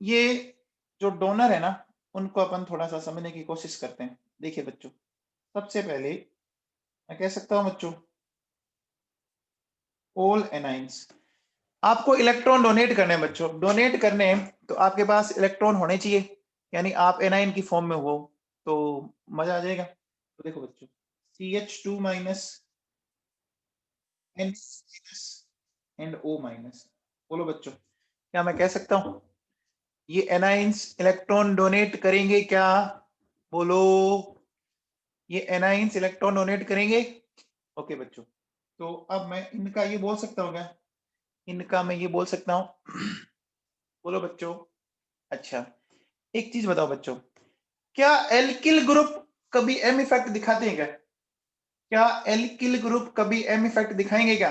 [SPEAKER 1] ये जो डोनर है ना, उनको अपन थोड़ा सा समझने की कोशिश करते हैं। देखिए बच्चों, सबसे पहले मैं कह सकता हूं बच्चों ऑल एनाइंस। आपको इलेक्ट्रॉन डोनेट करने हैं बच्चों, डोनेट करने हैं तो आपके पास इलेक्ट्रॉन होने चाहिए, यानी आप एनाइन की फॉर्म में हो तो मजा आ जाएगा। तो देखो बच्चों CH2 minus N minus and O minus. बोलो बच्चों, क्या मैं कह सकता हूं ये एनाइंस इलेक्ट्रॉन डोनेट करेंगे क्या? बोलो, ये एनाइंस इलेक्ट्रॉन डोनेट करेंगे? ओके बच्चों, तो अब मैं इनका ये बोल सकता हूँ क्या? इनका मैं ये बोल सकता हूँ। बोलो बच्चों। अच्छा, एक चीज बताओ बच्चों, क्या एल्किल ग्रुप कभी एम इफेक्ट दिखाते हैं क्या? क्या एल्किल ग्रुप कभी एम इफेक्ट दिखाएंगे क्या?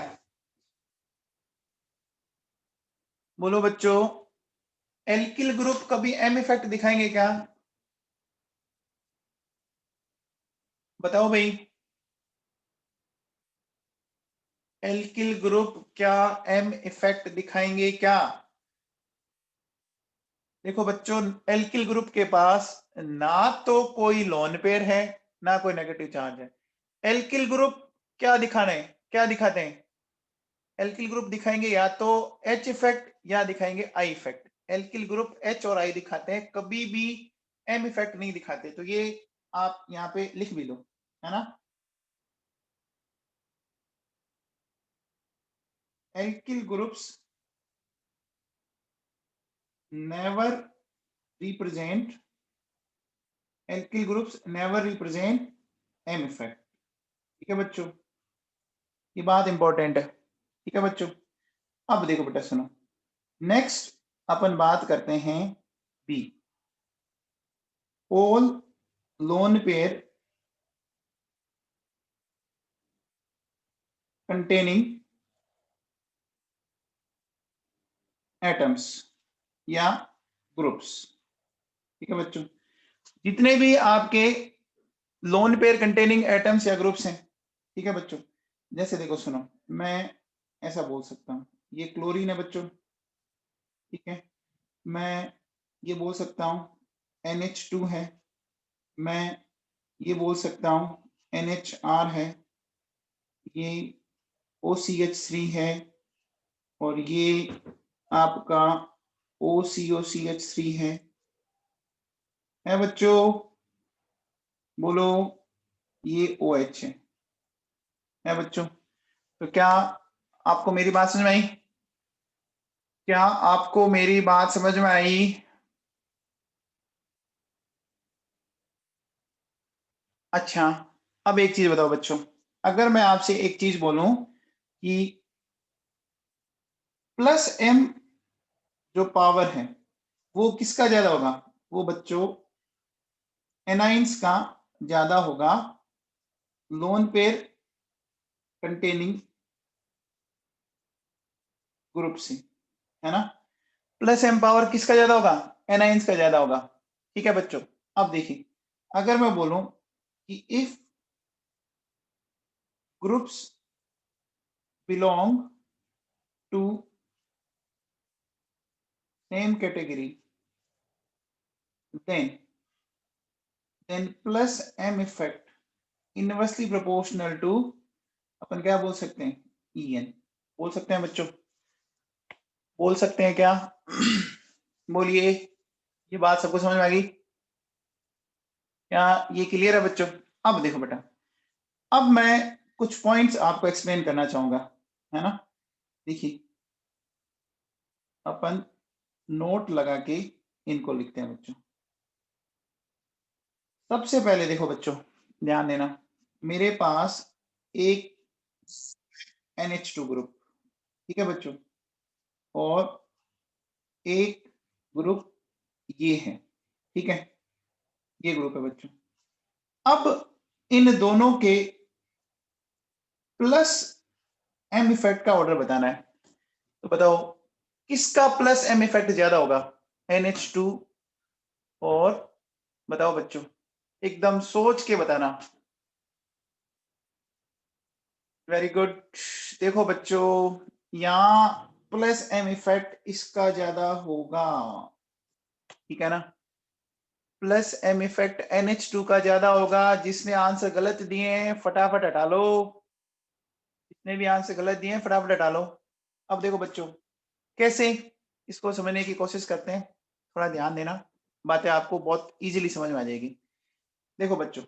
[SPEAKER 1] बोलो बच्चों, एल्किल ग्रुप कभी एम इफेक्ट दिखाएंगे क्या? बताओ भाई, एल्किल ग्रुप क्या एम इफेक्ट दिखाएंगे क्या? देखो बच्चों, एल्किल ग्रुप के पास ना तो कोई लोन पेयर है ना कोई नेगेटिव चार्ज है। एल्किल ग्रुप क्या दिखाना है, क्या दिखाते हैं? एल्किल ग्रुप दिखाएंगे या तो H इफेक्ट या दिखाएंगे I effect. Alkyl group H और I दिखाते हैं, कभी भी M इफेक्ट नहीं दिखाते। तो ये आप यहाँ पे लिख भी लो, है ना। Alkyl groups never represent, alkyl groups never represent M effect. ठीक है बच्चों, ये बात इंपॉर्टेंट है। ठीक है बच्चों, अब देखो बेटा सुनो, नेक्स्ट अपन बात करते हैं B. All lone pair containing atoms या ग्रुप्स। ठीक है बच्चों, जितने भी आपके लोन पेयर कंटेनिंग एटम्स या ग्रुप्स हैं, ठीक है बच्चों, जैसे देखो सुनो, मैं ऐसा बोल सकता हूं ये क्लोरीन है बच्चों। ठीक है, मैं ये बोल सकता हूं NH2 है, मैं ये बोल सकता हूं NHR है, ये OCH3 है, और ये आपका OCOCH3 है बच्चों, बोलो, ये OH है बच्चों। तो क्या आपको मेरी बात समझ में आई? क्या आपको मेरी बात समझ में आई? अच्छा, अब एक चीज बताओ बच्चों, अगर मैं आपसे एक चीज बोलूं कि +M जो पावर है वो किसका ज्यादा होगा? वो बच्चों एनाइंस का ज्यादा होगा लोन पेयर कंटेनिंग ग्रुप से, है ना। +M पावर किसका ज्यादा होगा? एनाइंस का ज्यादा होगा। ठीक है बच्चों, अब देखिए, अगर मैं बोलूं कि if groups belong to same category, then +M effect inversely proportional to, अपन क्या बोल सकते हैं, EN। बोल सकते हैं बच्चों, बोल सकते हैं क्या? बोलिए, ये बात सबको समझ में आ गई? क्या ये क्लियर है बच्चों? अब देखो बेटा, अब मैं कुछ पॉइंट्स आपको एक्सप्लेन करना चाहूंगा, है ना। देखिए, अपन नोट लगा के इनको लिखते हैं बच्चों। सबसे पहले देखो बच्चों, ध्यान देना, मेरे पास एक NH2 ग्रुप, ठीक है बच्चों, और एक ग्रुप ये है, ठीक है, ये ग्रुप है बच्चों। अब इन दोनों के +M इफेक्ट का ऑर्डर बताना है। तो बताओ किसका +M इफेक्ट ज्यादा होगा? NH2 और, बताओ बच्चों, एकदम सोच के बताना। Very good. देखो बच्चों, यहाँ +M इफेक्ट इसका ज्यादा होगा, ठीक है ना। +M इफेक्ट NH2 का ज्यादा होगा। जिसने आंसर गलत दिए हैं फटाफट हटा लो, जितने भी आंसर गलत दिए हैं फटाफट हटा लो। अब देखो बच्चों, कैसे इसको समझने की कोशिश करते हैं, थोड़ा ध्यान देना, बातें आपको बहुत इजीली समझ में आ जाएगी। देखो बच्चों,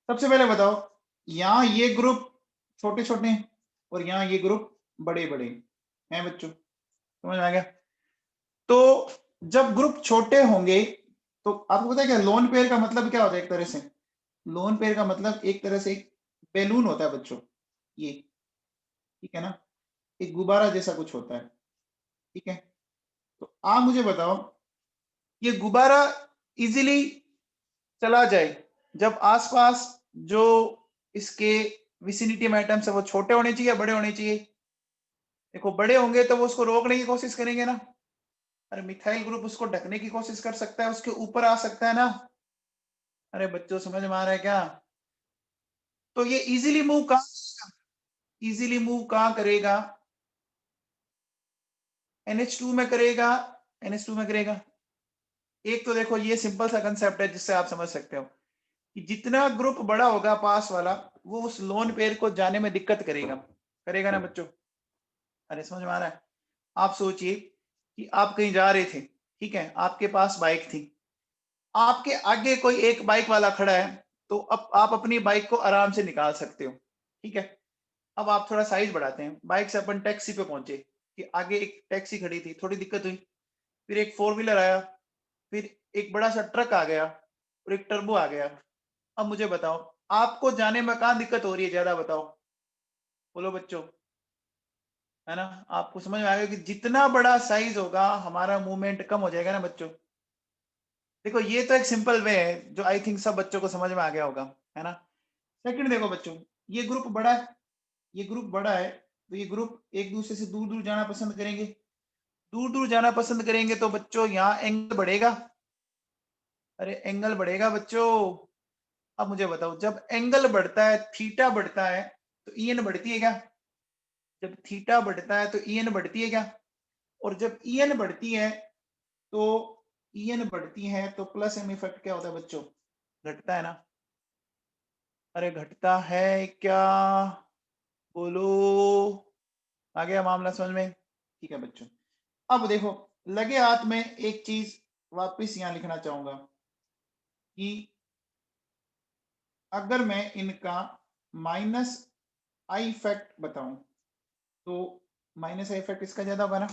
[SPEAKER 1] सबसे पहले बताओ, यहाँ ये ग्रुप छोटे छोटे हैं और यहाँ ये ग्रुप बड़े बड़े हैं बच्चों, समझ में आ गया? तो जब ग्रुप छोटे होंगे तो आपको पता है क्या लोन पेयर का मतलब क्या होता है? एक तरह से लोन पेयर का मतलब एक तरह से एक बैलून होता है बच्चों, ये, ठीक है ना, एक गुब्बारा जैसा कुछ होता है, ठीक है। तो आप मुझे बताओ, ये गुब्बारा इजीली चला जाए जब आसपास जो इसके विसिनिटी में एटम्स है वो छोटे होने चाहिए या बड़े होने चाहिए? देखो, बड़े होंगे तो वो उसको रोकने की कोशिश करेंगे ना। अरे मिथाइल ग्रुप उसको ढकने की कोशिश कर सकता है, उसके ऊपर आ सकता है ना। अरे बच्चों, समझ में आ रहा है क्या? तो ये इजीली मूव कहां, इजीली मूव कहां करेगा? NH2 में करेगा, NH2 में करेगा, एक तो देखो ये सिंपल सा कंसेप्ट है जिससे आप समझ सकते हो कि जितना ग्रुप बड़ा होगा पास वाला, वो उस लोन पेयर को जाने में दिक्कत करेगा ना बच्चों? अरे समझ में आ रहा है? आप सोचिए कि आप कहीं जा रहे थे, ठीक है, आपके पास बाइक थी, आपके आगे कोई एक बाइक वाला खड़ा है, तो अब आप अपनी बाइक को आराम से निकाल सकते हो, ठीक है। अब आप थोड़ा साइज बढ़ाते हैं, बाइक से अपन टैक्सी पे पहुंचे कि आगे एक टैक्सी खड़ी थी, थोड़ी दिक्कत हुई, फिर एक 4 व्हीलर आया, फिर एक बड़ा सा ट्रक आ गया और एक टर्बो आ गया। अब मुझे बताओ, आपको जाने में कहाँ दिक्कत हो रही है ज्यादा, बताओ, बोलो बच्चों, है ना? आपको समझ में आएगा कि जितना बड़ा साइज होगा हमारा मूवमेंट कम हो जाएगा ना बच्चों। देखो ये तो एक सिंपल वे है जो आई थिंक सब बच्चों को समझ में आ गया होगा, है ना? सेकंड देखो बच्चों, ये ग्रुप बड़ा है, ये ग्रुप बड़ा है, तो ये ग्रुप एक दूसरे से दूर दूर जाना पसंद करेंगे, दूर दूर जाना पसंद करेंगे, तो बच्चों यहाँ एंगल बढ़ेगा। अरे एंगल बढ़ेगा बच्चों। अब मुझे बताओ, जब एंगल बढ़ता है, थीटा बढ़ता है, तो ईएन बढ़ती है क्या? जब थीटा बढ़ता है तो ईएन बढ़ती है क्या? और जब ईएन बढ़ती है तो ईएन बढ़ती है तो प्लस एम इफेक्ट क्या होता है बच्चों? घटता है ना? अरे घटता है क्या? बोलो। आ गया मामला समझ में? ठीक है बच्चों, अब देखो, लगे हाथ में एक चीज वापस यहां लिखना चाहूंगा कि अगर मैं इनका माइनस आई इफेक्ट बताऊं, तो माइनस आई इफेक्ट इसका ज्यादा होगा ना?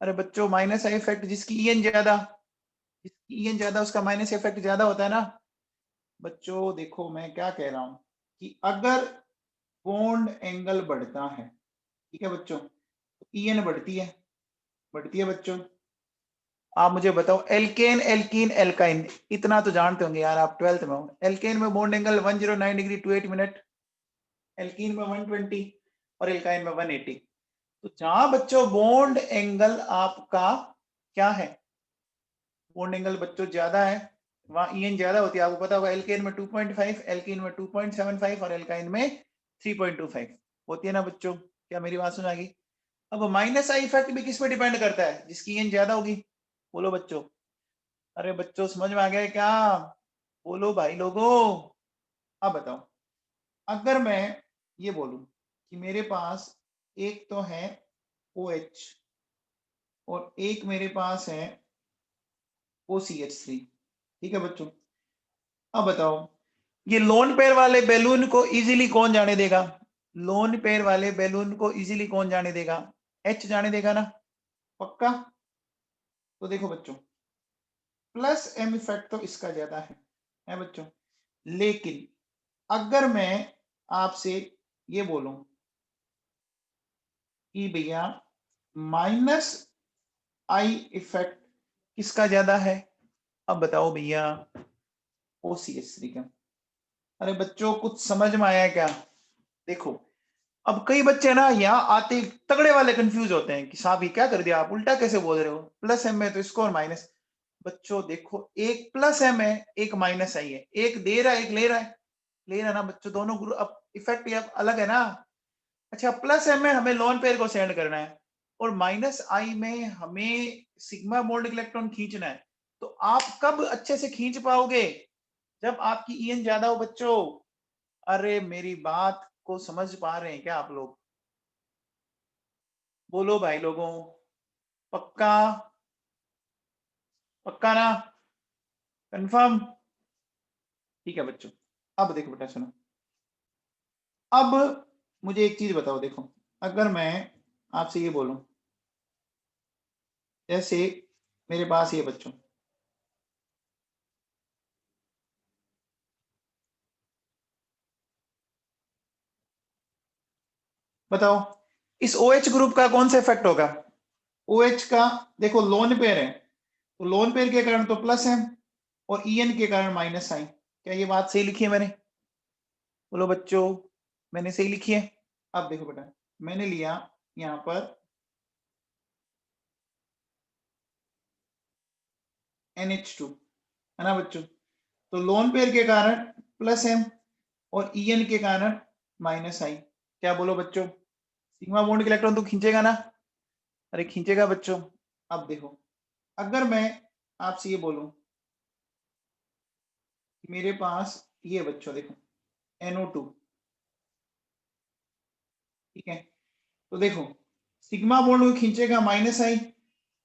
[SPEAKER 1] अरे बच्चों, माइनस आई इफेक्ट जिसकी ईएन ज्यादा, जिसकी ईएन ज्यादा उसका माइनस इफेक्ट ज्यादा होता है ना? बच्चों देखो मैं क्या कह रहा हूं कि अगर बॉन्ड एंगल बढ़ता है, ठीक है बच्चों, तो ईएन बढ़ती है बच्चों। आप मुझे बताओ, एल्केन एल्कीन एल्काइन, इतना तो जानते होंगे यार, आप 12th में हो। एल्केन में bond angle 109 degree 28 minute, alkene में 120 और एल्काइन में 180। तो जहां बच्चों बॉन्ड एंगल आपका क्या है, बॉन्ड एंगल बच्चों ज्यादा है, वहां ईएन ज्यादा होती है। आपको पता होगा एल्केन में 2.5, एल्कीन में 2.75 और एल्काइन में 3.25 होती है ना बच्चों? क्या मेरी बात सुन आ गई? अब माइनस आई इफेक्ट भी किस पे डिपेंड करता है? जिसकी ईएन ज्यादा होगी। बोलो बच्चों। अरे बच्चों समझ में आ गया क्या? बोलो भाई लोगों। अब बताओ, अगर मैं ये बोलूं कि मेरे पास एक तो है OH और एक मेरे पास है OCH3, ठीक है बच्चों। अब बताओ, ये लोन पेयर वाले बैलून को इजीली कौन जाने देगा? लोन पेयर वाले बैलून को इजीली कौन जाने देगा? H जाने देगा ना? पक्का? तो देखो बच्चों, प्लस एम इफेक्ट तो इसका ज्यादा है बच्चों। लेकिन अगर मैं आपसे ये बोलूं कि भैया माइनस आई इफेक्ट किसका ज्यादा है, अब बताओ भैया? OCH3 का। अरे बच्चों कुछ समझ में आया क्या? देखो, अब कई बच्चे ना यहाँ आते तगड़े वाले कंफ्यूज होते हैं कि साहब ये क्या कर दिया, आप उल्टा कैसे बोल रहे हो, प्लस एम है तो इसको और माइनस। बच्चों देखो, एक प्लस एम है, एक माइनस आई है, एक दे रहा है एक ले रहा है, ले रहा है ना बच्चों, दोनों ग्रुप अब इफेक्ट ये अलग है ना। अच्छा, प्लस एम में हमें लोन पेयर को सेंड करना है और माइनस आई में हमें सिग्मा बॉन्ड इलेक्ट्रॉन खींचना है। तो आप कब अच्छे से खींच पाओगे? जब आपकी ईएन ज्यादा हो बच्चों। अरे मेरी बात को समझ पा रहे हैं क्या आप लोग? बोलो भाई लोगों। पक्का? पक्का ना? कंफर्म? ठीक है बच्चों, अब देखो बेटा सुनो, अब मुझे एक चीज बताओ, देखो, अगर मैं आपसे ये बोलूं, जैसे मेरे पास ये बच्चों, बताओ इस OH ग्रुप का कौन सा इफेक्ट होगा? OH का, देखो लोन पेयर है, तो लोन पेयर के कारण तो प्लस है और ईएन के कारण माइनस आई। क्या ये बात सही लिखी है मैंने? बोलो बच्चों, मैंने सही लिखी है? अब देखो बेटा, मैंने लिया यहाँ पर NH2, है ना बच्चों? तो लोन पेयर के कारण प्लस एम और ईएन के कारण माइनस आई। क्या बोलो बच्चों? सिग्मा बॉन्ड के इलेक्ट्रॉन तो खींचेगा ना? अरे खींचेगा बच्चों। अब देखो, अगर मैं आपसे ये बोलूं कि मेरे पास ये बच्चों देखो NO2, ठीक है, तो देखो सिग्मा बॉन्ड को खींचेगा -I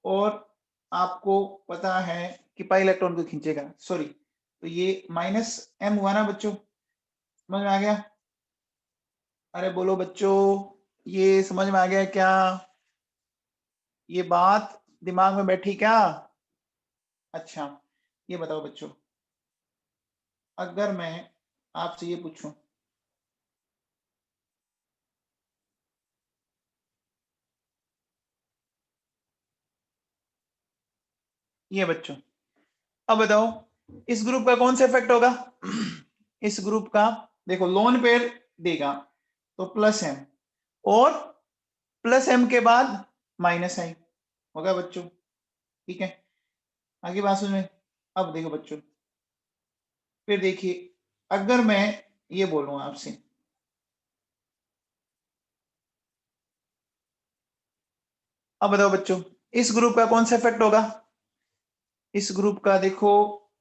[SPEAKER 1] और आपको पता है कि पाई इलेक्ट्रॉन को खींचेगा, सॉरी, तो ये -M हुआ ना बच्चों, समझ में आ गया? अरे बोलो बच्चों, ये समझ में आ गया क्या? ये बात दिमाग में बैठी क्या? अच्छा, ये बताओ बच्चों, अगर मैं आपसे ये पूछूं, ये बच्चों अब बताओ इस ग्रुप का कौन सा इफेक्ट होगा? इस ग्रुप का देखो लोन पेयर देगा तो +M और +M के बाद -I होगा बच्चों, ठीक है, आगे बात समझ में? अब देखो बच्चों, फिर देखिए अगर मैं ये बोलूं आपसे, अब बताओ बच्चों इस ग्रुप का कौन सा इफेक्ट होगा? इस ग्रुप का देखो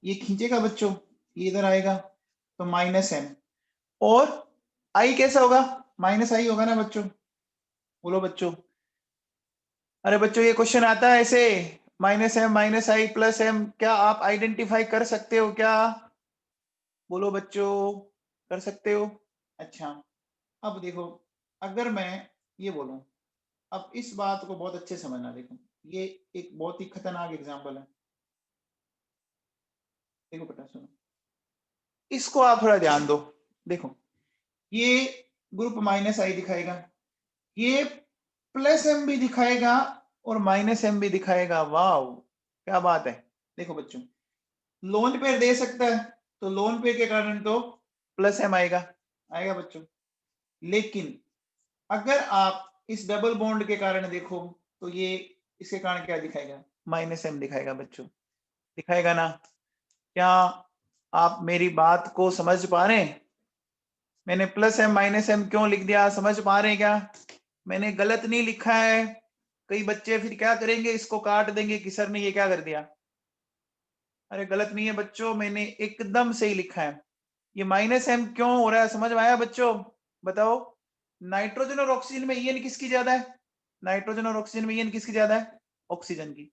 [SPEAKER 1] ये खींचेगा बच्चों, ये इधर आएगा तो -M और I कैसा होगा? -I होगा ना बच्चों, बोलो बच्चों। अरे बच्चों ये क्वेश्चन आता है ऐसे, -M -I +M, क्या आप आइडेंटिफाई कर सकते हो क्या? बोलो बच्चों, कर सकते हो? अच्छा, अब देखो अगर मैं ये बोलूं, अब इस बात को बहुत अच्छे समझना, देखो ये एक बहुत ही खतरनाक एग्जांपल है, देखो बेटा सुनो, इसको आप थोड़ा ध्यान दो, देखो ये ग्रुप -I दिखाएगा, ये +M भी दिखाएगा और -M भी दिखाएगा, वाह क्या बात है। देखो बच्चों लोन पेयर दे सकता है तो लोन पेयर के कारण तो +M आएगा, आएगा बच्चों, लेकिन अगर आप इस डबल बॉन्ड के कारण देखो तो ये इसके कारण क्या दिखाएगा? -M दिखाएगा बच्चों, दिखाएगा ना? क्या आप मेरी बात को समझ पा रहे हैं? मैंने +M -M क्यों लिख दिया, समझ पा रहे हैं क्या? मैंने गलत नहीं लिखा है, कई बच्चे फिर क्या करेंगे, इसको काट देंगे कि सर ने ये क्या कर दिया। अरे गलत नहीं है बच्चों, मैंने एकदम सही लिखा है। ये -M क्यों हो रहा है, समझ में आया बच्चों? बताओ, नाइट्रोजन और ऑक्सीजन में ईएन किसकी ज्यादा है? नाइट्रोजन और ऑक्सीजन में ईएन किसकी ज्यादा है? ऑक्सीजन की।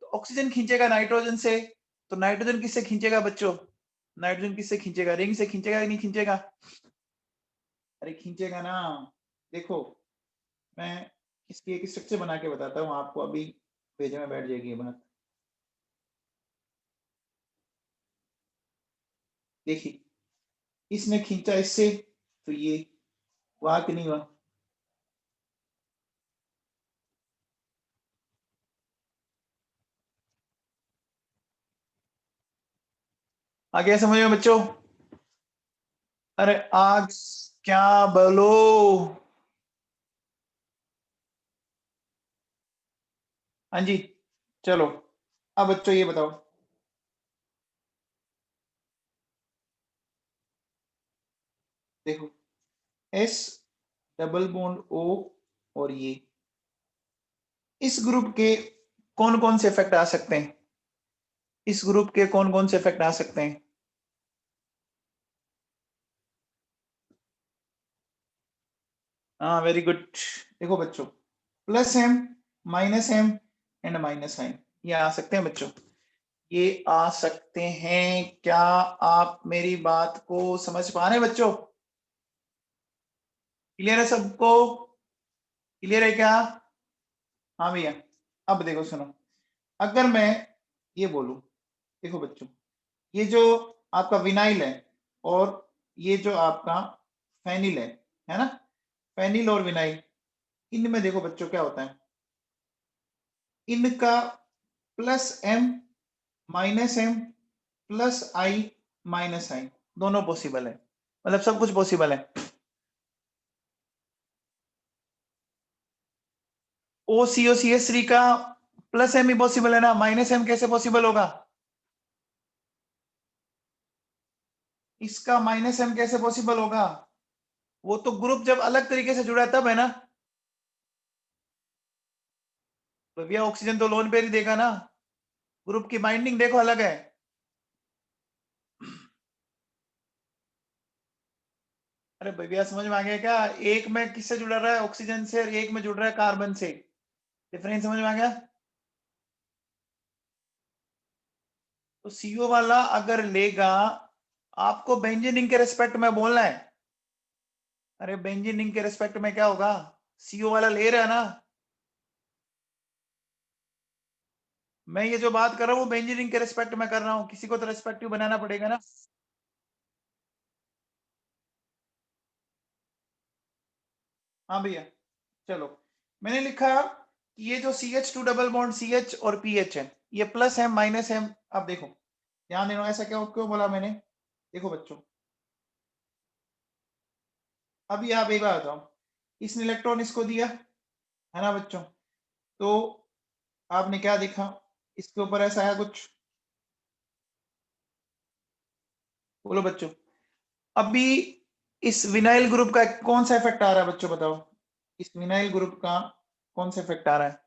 [SPEAKER 1] तो ऑक्सीजन खींचेगा नाइट्रोजन से, तो नाइट्रोजन किससे खींचेगा बच्चों? नाइट्रोजन किससे खींचेगा? रिंग से खींचेगा कि नहीं खींचेगा? अरे खींचेगा ना। देखो मैं इसकी एक स्ट्रक्चर बना के बताता हूँ आपको, अभी भेजे में बैठ जाएगी ये बात। देखिए इसने खींचा इससे, तो ये हुआ कि नहीं हुआ? आ गया समझ में बच्चों? अरे आज क्या बोलो, हाँ जी, चलो अब बच्चों ये बताओ, देखो S डबल बॉन्ड O और ये इस ग्रुप के कौन कौन से इफेक्ट आ सकते हैं? इस ग्रुप के कौन कौन से इफेक्ट आ सकते हैं? हाँ वेरी गुड। देखो बच्चों +M -M एंड -I ये आ सकते हैं बच्चों, ये आ सकते हैं। क्या आप मेरी बात को समझ पा रहे हैं बच्चों? क्लियर है सबको? क्लियर है क्या? हाँ भैया। अब देखो सुनो, अगर मैं ये बोलूं, देखो बच्चों ये जो आपका विनाइल है और ये जो आपका फेनिल है ना, फेनिल और विनाइल, इनमें देखो बच्चों क्या होता है, इनका +M -M +I -I दोनों पॉसिबल है, मतलब सब कुछ पॉसिबल है। OCO-CH3 का +M ही पॉसिबल है ना, -M कैसे पॉसिबल होगा? इसका -M कैसे पॉसिबल होगा? वो तो ग्रुप जब अलग तरीके से जुड़ा है तब है ना। तो भैया ऑक्सीजन तो लोन पेयर ही देगा ना, ग्रुप की बाइंडिंग देखो अलग है। अरे भैया समझ में आ गया क्या? एक में किससे जुड़ रहा है? ऑक्सीजन से, और एक में जुड़ रहा है कार्बन से। डिफरेंस समझ में आ गया? तो सीओ वाला अगर लेगा, आपको बेंजीन के रिस्पेक्ट में बोलना है। अरे बेंजीन के रिस्पेक्ट में क्या होगा? सीओ वाला ले रहा है ना। मैं ये जो बात कर रहा हूँ वो बेंजीन के रिस्पेक्ट में कर रहा हूँ, किसी को तो रिस्पेक्टिव बनाना पड़ेगा ना। हाँ भैया चलो, मैंने लिखा कि ये जो CH2 डबल बॉन्ड CH और PH है, ये प्लस है माइनस है। अब देखो ध्यान देना, ऐसा क्या क्यों बोला मैंने? देखो बच्चों, अभी आप एक बार बताओ, इसने इलेक्ट्रॉन इसको दिया है ना बच्चों, तो आपने क्या देखा? इसके ऊपर ऐसा है कुछ, बोलो बच्चों। अभी इस विनाइल ग्रुप का कौन सा इफेक्ट आ रहा है बच्चों, बताओ? इस विनाइल ग्रुप का कौन सा इफेक्ट आ रहा है?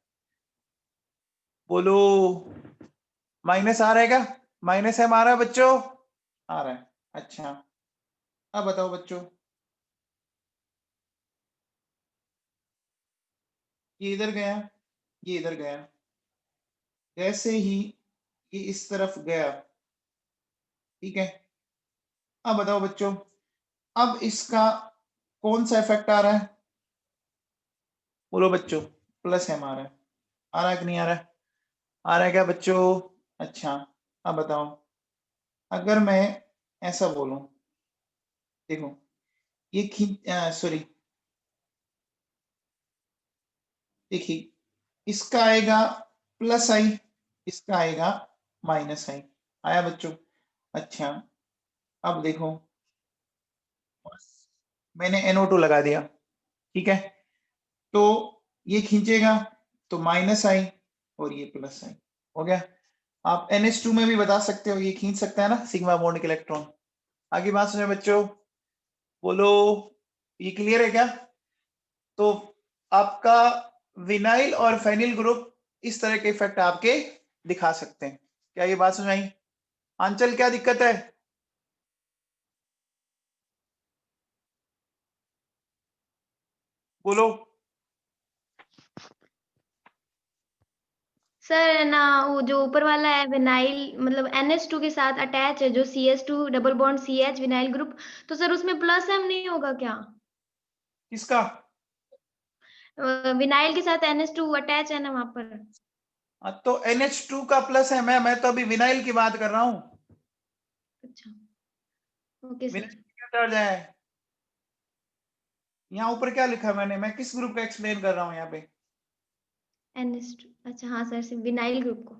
[SPEAKER 1] बोलो। माइनस आ रहा है क्या? माइनस एम आ रहा है बच्चों? आ रहा है। अच्छा, अब बताओ बच्चों, ये इधर गया, ये इधर गया, जैसे ही ये इस तरफ गया, ठीक है। अब बताओ बच्चों, अब इसका कौन सा इफेक्ट आ रहा है? बोलो बच्चों। प्लस एम आ रहा है। आ रहा है कि नहीं आ रहा है? आ रहा है क्या बच्चों? अच्छा, अब बताओ, अगर मैं ऐसा बोलूं, देखो ये सॉरी, देखिए इसका आएगा प्लस आई, इसका आएगा माइनस आई। आया बच्चों? अच्छा, अब देखो, मैंने NO2 लगा दिया, ठीक है, तो ये खींचेगा तो माइनस आई और ये प्लस आई, हो गया। आप NH2 में भी बता सकते हो, ये खींच सकता है ना सिग्मा बॉन्ड के इलेक्ट्रॉन। आगे बात सुने बच्चों, बोलो। ये क्लियर है क्या? तो आपका विनाइल और फेनिल ग्रुप इस तरह के इफेक्ट आपके दिखा सकते हैं। क्या ये बात सुनाई? आंचल क्या दिक्कत है? बोलो।
[SPEAKER 2] सर है ना, वो जो ऊपर वाला है विनाइल, मतलब NH2 के साथ अटैच है, जो CH2 double bond CH vinyl group, तो सर उसमें प्लस एम नहीं होगा क्या?
[SPEAKER 1] किसका?
[SPEAKER 2] विनाइल के साथ NH2 अटैच है ना वहां पर।
[SPEAKER 1] तो NH2 का प्लस है। मैं तो अभी विनाइल की बात कर रहा हूँ।
[SPEAKER 2] अच्छा, ओके
[SPEAKER 1] विनाइल
[SPEAKER 2] सर।
[SPEAKER 1] क्या चार्ज है? यहाँ ऊपर क्या लिखा है मैंने? मैं किस ग्रुप का एक्सप्लेन कर रहा हूँ यहाँ पे?
[SPEAKER 2] NH2, अच्छा हाँ सर, सिर्फ विनाइल ग्रुप को।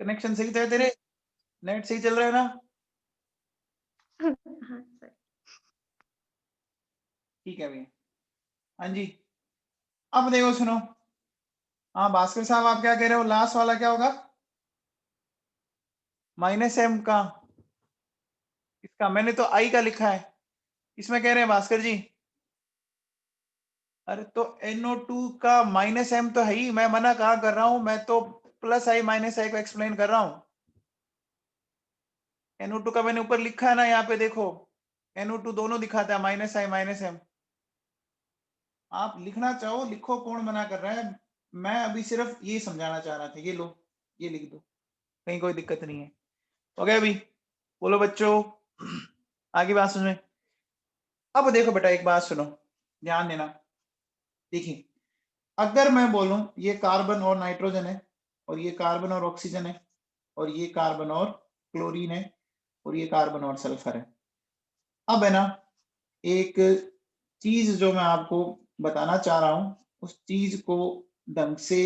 [SPEAKER 1] कनेक्शन सही था तेरे? नेट सही चल रहा है ना?
[SPEAKER 2] हाँ सर।
[SPEAKER 1] ठीक है भैया। हाँ जी, अब देखो सुनो। हाँ भास्कर साहब, आप क्या कह रहे हो? लास्ट वाला क्या होगा? माइनस एम का, इसका मैंने तो आई का लिखा है, इसमें कह रहे हैं भास्कर जी। अरे तो NO2 का माइनस एम तो है ही, मैं मना कहाँ कर रहा हूं? मैं तो प्लस आई माइनस आई को एक्सप्लेन कर रहा हूं। NO2 का मैंने ऊपर लिखा है ना, यहाँ पे देखो, NO2 दोनों दिखाता है, माइनस आई माइनस एम। आप लिखना चाहो लिखो, कौन मना कर रहा है? मैं अभी सिर्फ ये समझाना चाह रहा था। ये लो, ये लिख दो, कहीं कोई दिक्कत नहीं है। हो गया अभी? बोलो बच्चों, आगे बात सुनो। अब देखो बेटा, एक बात सुनो, ध्यान देना। देखिए, अगर मैं बोलूं ये कार्बन और नाइट्रोजन है, और ये कार्बन और ऑक्सीजन है, और ये कार्बन और क्लोरीन है, और ये कार्बन और सल्फर है। अब है ना, एक चीज जो मैं आपको बताना चाह रहा हूं, उस चीज को ढंग से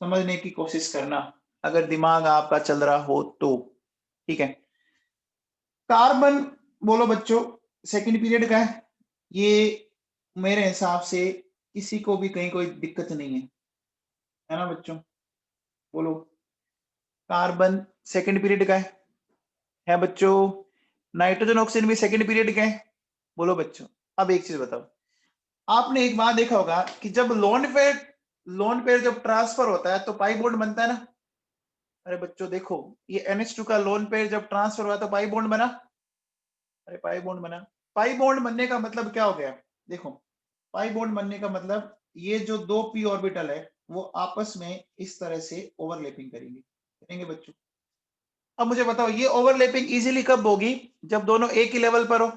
[SPEAKER 1] समझने की कोशिश करना, अगर दिमाग आपका चल रहा हो तो। ठीक है, कार्बन, बोलो बच्चों, सेकंड पीरियड का है। ये मेरे हिसाब से किसी को भी कहीं कोई दिक्कत नहीं है ना बच्चों? बोलो। कार्बन सेकंड पीरियड का है बच्चों। नाइट्रोजन ऑक्सीजन भी सेकंड पीरियड के हैं। बोलो बच्चों। अब एक चीज बताओ, आपने एक बात देखा होगा कि जब लोन पेयर जब ट्रांसफर होता है तो पाई बॉन्ड बनता है ना? अरे बच्चों देखो, ये NH2 का लोन पेयर जब ट्रांसफर हुआ तो पाई बॉन्ड बना। अरे पाई बॉन्ड बना। पाई बॉन्ड बनने का मतलब क्या हो गया? देखो, पाई बॉन्ड बनने का मतलब ये जो दो p ऑर्बिटल है वो आपस में इस तरह से ओवरलैपिंग करेंगे बच्चों। अब मुझे बताओ, ये ओवरलैपिंग इजीली कब होगी? जब दोनों एक ही लेवल पर हो।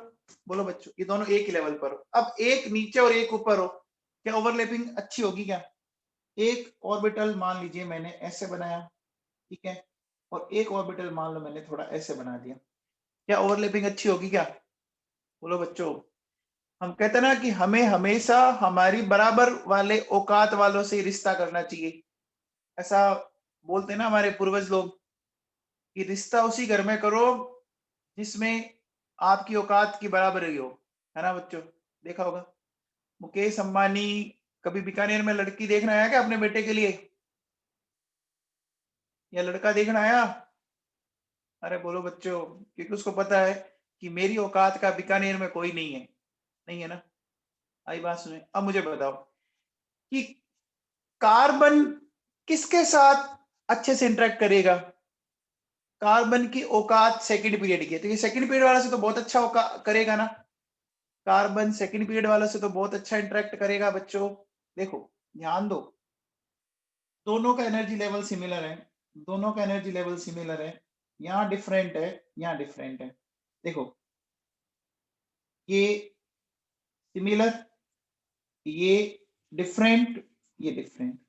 [SPEAKER 1] बोलो बच्चों, ये दोनों एक ही लेवल पर हो। अब एक नीचे और एक ऊपर हो, क्या ओवरलैपिंग अच्छी होगी क्या? एक ऑर्बिटल मान लीजिए मैंने ऐसे बनाया, ठीक है, और एक ऑर्बिटल मान लो मैंने थोड़ा ऐसे बना दिया, क्या ओवरलैपिंग अच्छी होगी क्या? बोलो बच्चों। हम कहते हैं ना कि हमें हमेशा हमारी बराबर वाले औकात वालों से रिश्ता करना चाहिए। ऐसा बोलते हैं ना हमारे पूर्वज लोग कि रिश्ता उसी घर में करो जिसमें आपकी औकात की बराबरी हो, है ना बच्चों? देखा होगा मुकेश अंबानी कभी बीकानेर में लड़की देखने आया क्या अपने बेटे के लिए, या लड़का देखना आया? अरे बोलो बच्चों, क्योंकि उसको पता है कि मेरी औकात का बीकानेर में कोई नहीं है। नहीं है ना? आई बात सुने। अब मुझे बताओ कि कार्बन किसके साथ अच्छे से इंटरेक्ट करेगा? कार्बन की औकात सेकंड पीरियड की है, तो ये सेकंड पीरियड वाला से तो बहुत अच्छा करेगा ना। कार्बन सेकंड पीरियड वाला से तो बहुत अच्छा इंटरेक्ट करेगा बच्चों। देखो ध्यान दो, दोनों का एनर्जी लेवल सिमिलर है, दोनों का एनर्जी लेवल सिमिलर है, यहाँ डिफरेंट है, यहाँ डिफरेंट है। देखो ये सिमिलर, ये डिफरेंट, ये डिफरेंट।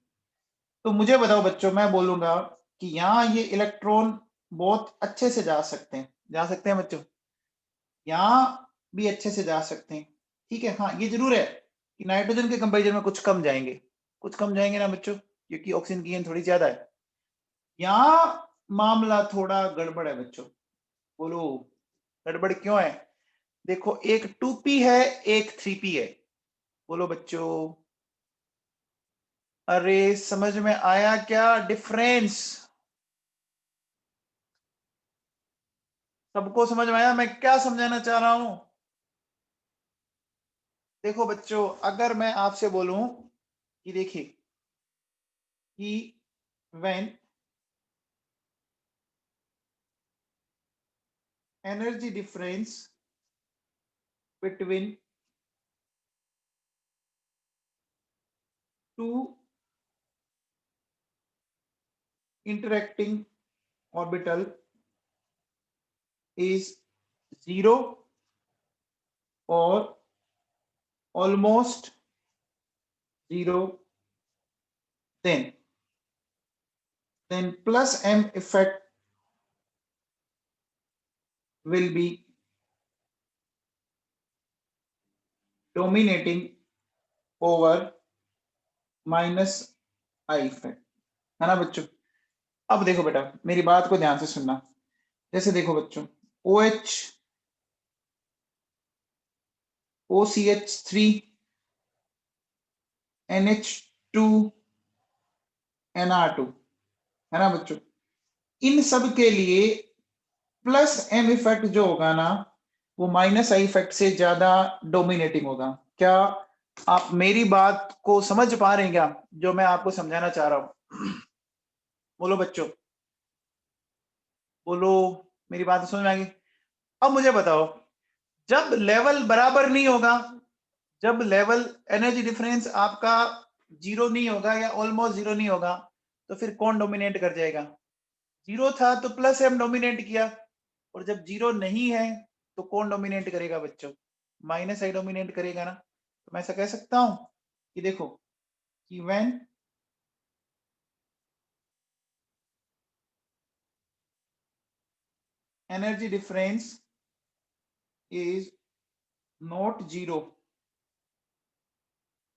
[SPEAKER 1] तो मुझे बताओ बच्चों, मैं बोलूंगा कि यहाँ ये इलेक्ट्रॉन बहुत अच्छे से जा सकते हैं बच्चों, यहाँ भी अच्छे से जा सकते हैं, ठीक है। हाँ ये जरूर है कि नाइट्रोजन के कंपैरिजन में कुछ कम जाएंगे ना बच्चों, क्योंकि ऑक्सीजन की थोड़ी ज्यादा है। यहाँ मामला थोड़ा गड़बड़ है बच्चों। बोलो गड़बड़ क्यों है? देखो एक 2p है, एक 3p है। बोलो बच्चों, अरे समझ में आया क्या डिफरेंस? सबको समझ में आया मैं क्या समझाना चाह रहा हूं? देखो बच्चों, अगर मैं आपसे बोलूं कि देखिए कि when energy difference between two interacting orbital is 0 or almost 0, then plus m effect will be dominating over minus I effect, है ना बच्चों? अब देखो बेटा, मेरी बात को ध्यान से सुनना। जैसे देखो बच्चों, OH OCH3 NH2 NR2, है ना बच्चों? इन सब के लिए प्लस m इफेक्ट जो होगा ना, वो माइनस आई इफेक्ट से ज्यादा डोमिनेटिंग होगा। क्या आप मेरी बात को समझ पा रहे हैं क्या, जो मैं आपको समझाना चाह रहा हूं? बोलो बच्चों, बोलो, मेरी बात समझ में आ गई? अब मुझे बताओ, जब लेवल बराबर नहीं होगा, जब लेवल एनर्जी डिफरेंस आपका 0 नहीं होगा या ऑलमोस्ट 0 नहीं होगा, तो फिर कौन डोमिनेट कर जाएगा? 0 था तो प्लस m डोमिनेट किया, और जब 0 नहीं है तो कौन डोमिनेट करेगा बच्चों? माइनस आई डोमिनेट करेगा ना। तो मैं ऐसा कह सकता हूं कि देखो कि when energy difference is not 0,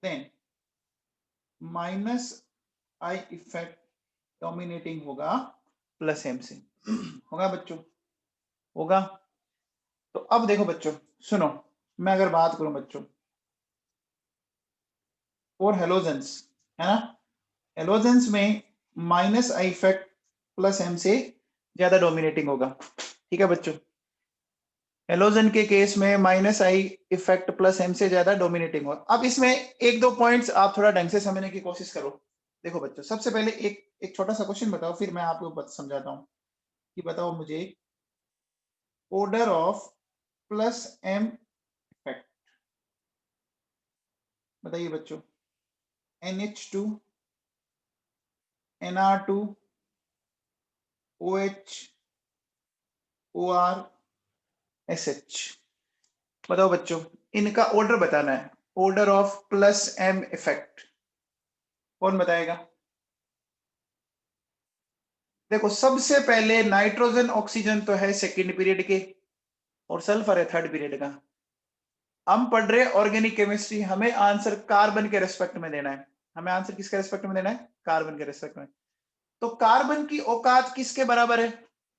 [SPEAKER 1] then minus I effect dominating होगा प्लस m से। होगा बच्चों? होगा। तो अब देखो बच्चों, सुनो, मैं अगर बात करूं बच्चों और हेलोजेंस, है ना, हेलोजेंस में minus I effect plus m से ज्यादा डोमिनेटिंग होगा, ठीक है बच्चों? हेलोजन के केस में minus I effect plus m से ज्यादा डोमिनेटिंग होगा। अब इसमें एक दो पॉइंट्स आप थोड़ा ढंग से समझने की कोशिश करो। देखो बच्चों, सबसे पहले एक छोटा सा क्वेश्चन बताओ, फिर मैं आपको समझाता हूँ कि बताओ मुझे order of plus M effect. बताइए बच्चों, NH2, NR2, OH, OR, SH। बताओ बच्चों, इनका ऑर्डर बताना है, order of plus M effect. कौन बताएगा? देखो, सबसे पहले नाइट्रोजन ऑक्सीजन तो है सेकंड पीरियड के, और सल्फर है थर्ड पीरियड का। हम पढ़ रहे ऑर्गेनिक केमिस्ट्री, हमें आंसर कार्बन के रेस्पेक्ट में देना है। हमें आंसर किसके रेस्पेक्ट में देना है? कार्बन के रेस्पेक्ट में। तो कार्बन की औकात किसके बराबर है?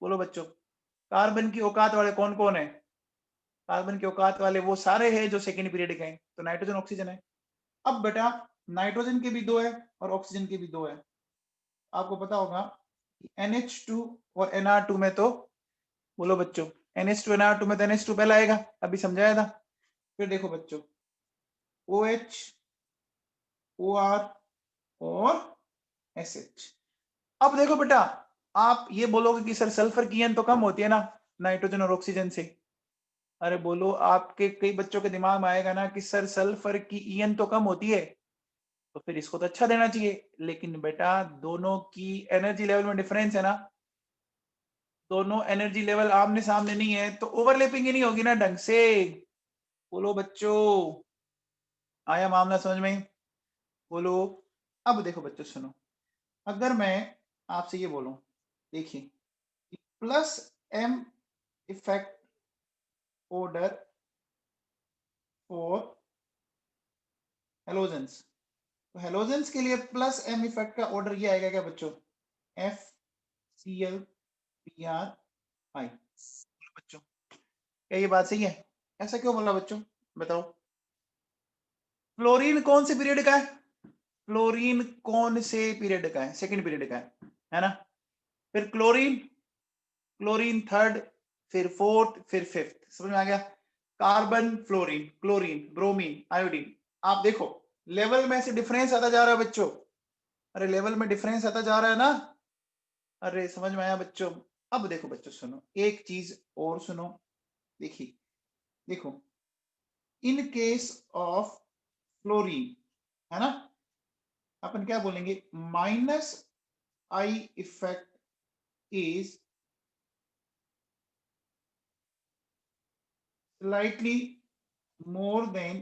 [SPEAKER 1] बोलो बच्चों, कार्बन की औकात वाले कौन कौन है? कार्बन की औकात वाले वो सारे हैं जो सेकंड पीरियड के हैं, तो नाइट्रोजन ऑक्सीजन है। अब बेटा, नाइट्रोजन के भी दो है और ऑक्सीजन के भी दो है। आपको पता होगा NH2 और NR2 में तो, बोलो बच्चों, NH2 NR2 में तो NH2 पहला आएगा, अभी समझाया था। फिर देखो बच्चों, OH, OR और SH। अब देखो बेटा, आप ये बोलोगे कि सर सल्फर की ईएन तो कम होती है ना नाइट्रोजन और ऑक्सीजन से। अरे बोलो, आपके कई बच्चों के दिमाग में आएगा ना कि सर सल्फर की ईएन तो कम होती है, तो फिर इसको तो अच्छा देना चाहिए। लेकिन बेटा, दोनों की एनर्जी लेवल में डिफरेंस है ना, दोनों एनर्जी लेवल आमने सामने नहीं है, तो ओवरलैपिंग ही नहीं होगी ना ढंग से। बोलो बच्चों, आया मामला समझ में? बोलो। अब देखो बच्चों सुनो, अगर मैं आपसे ये बोलूं, देखिए, plus M effect order for halogens, तो हेलोजेंस के लिए प्लस एम इफेक्ट का ऑर्डर ये आएगा क्या बच्चों? FCl, Br, I। बच्चों, क्या ये बात सही है? ऐसा क्यों बोला बच्चों, बताओ? फ्लोरीन कौन से पीरियड का है? फ्लोरीन कौन से पीरियड का है? सेकंड पीरियड का है ना? फिर क्लोरीन, क्लोरीन थर्ड, फिर फोर्थ, फिर फिफ्थ। समझ में आ गया? Carbon, fluorine, chlorine, bromine, iodine. आप देखो, लेवल में से डिफरेंस आता जा रहा है बच्चों। अरे लेवल में डिफरेंस आता जा रहा है ना? अरे समझ में आया बच्चों? अब देखो बच्चों सुनो, एक चीज और सुनो। देखिए, देखो, इन केस ऑफ फ्लोरीन, है ना, अपन क्या बोलेंगे? Minus I effect is slightly more than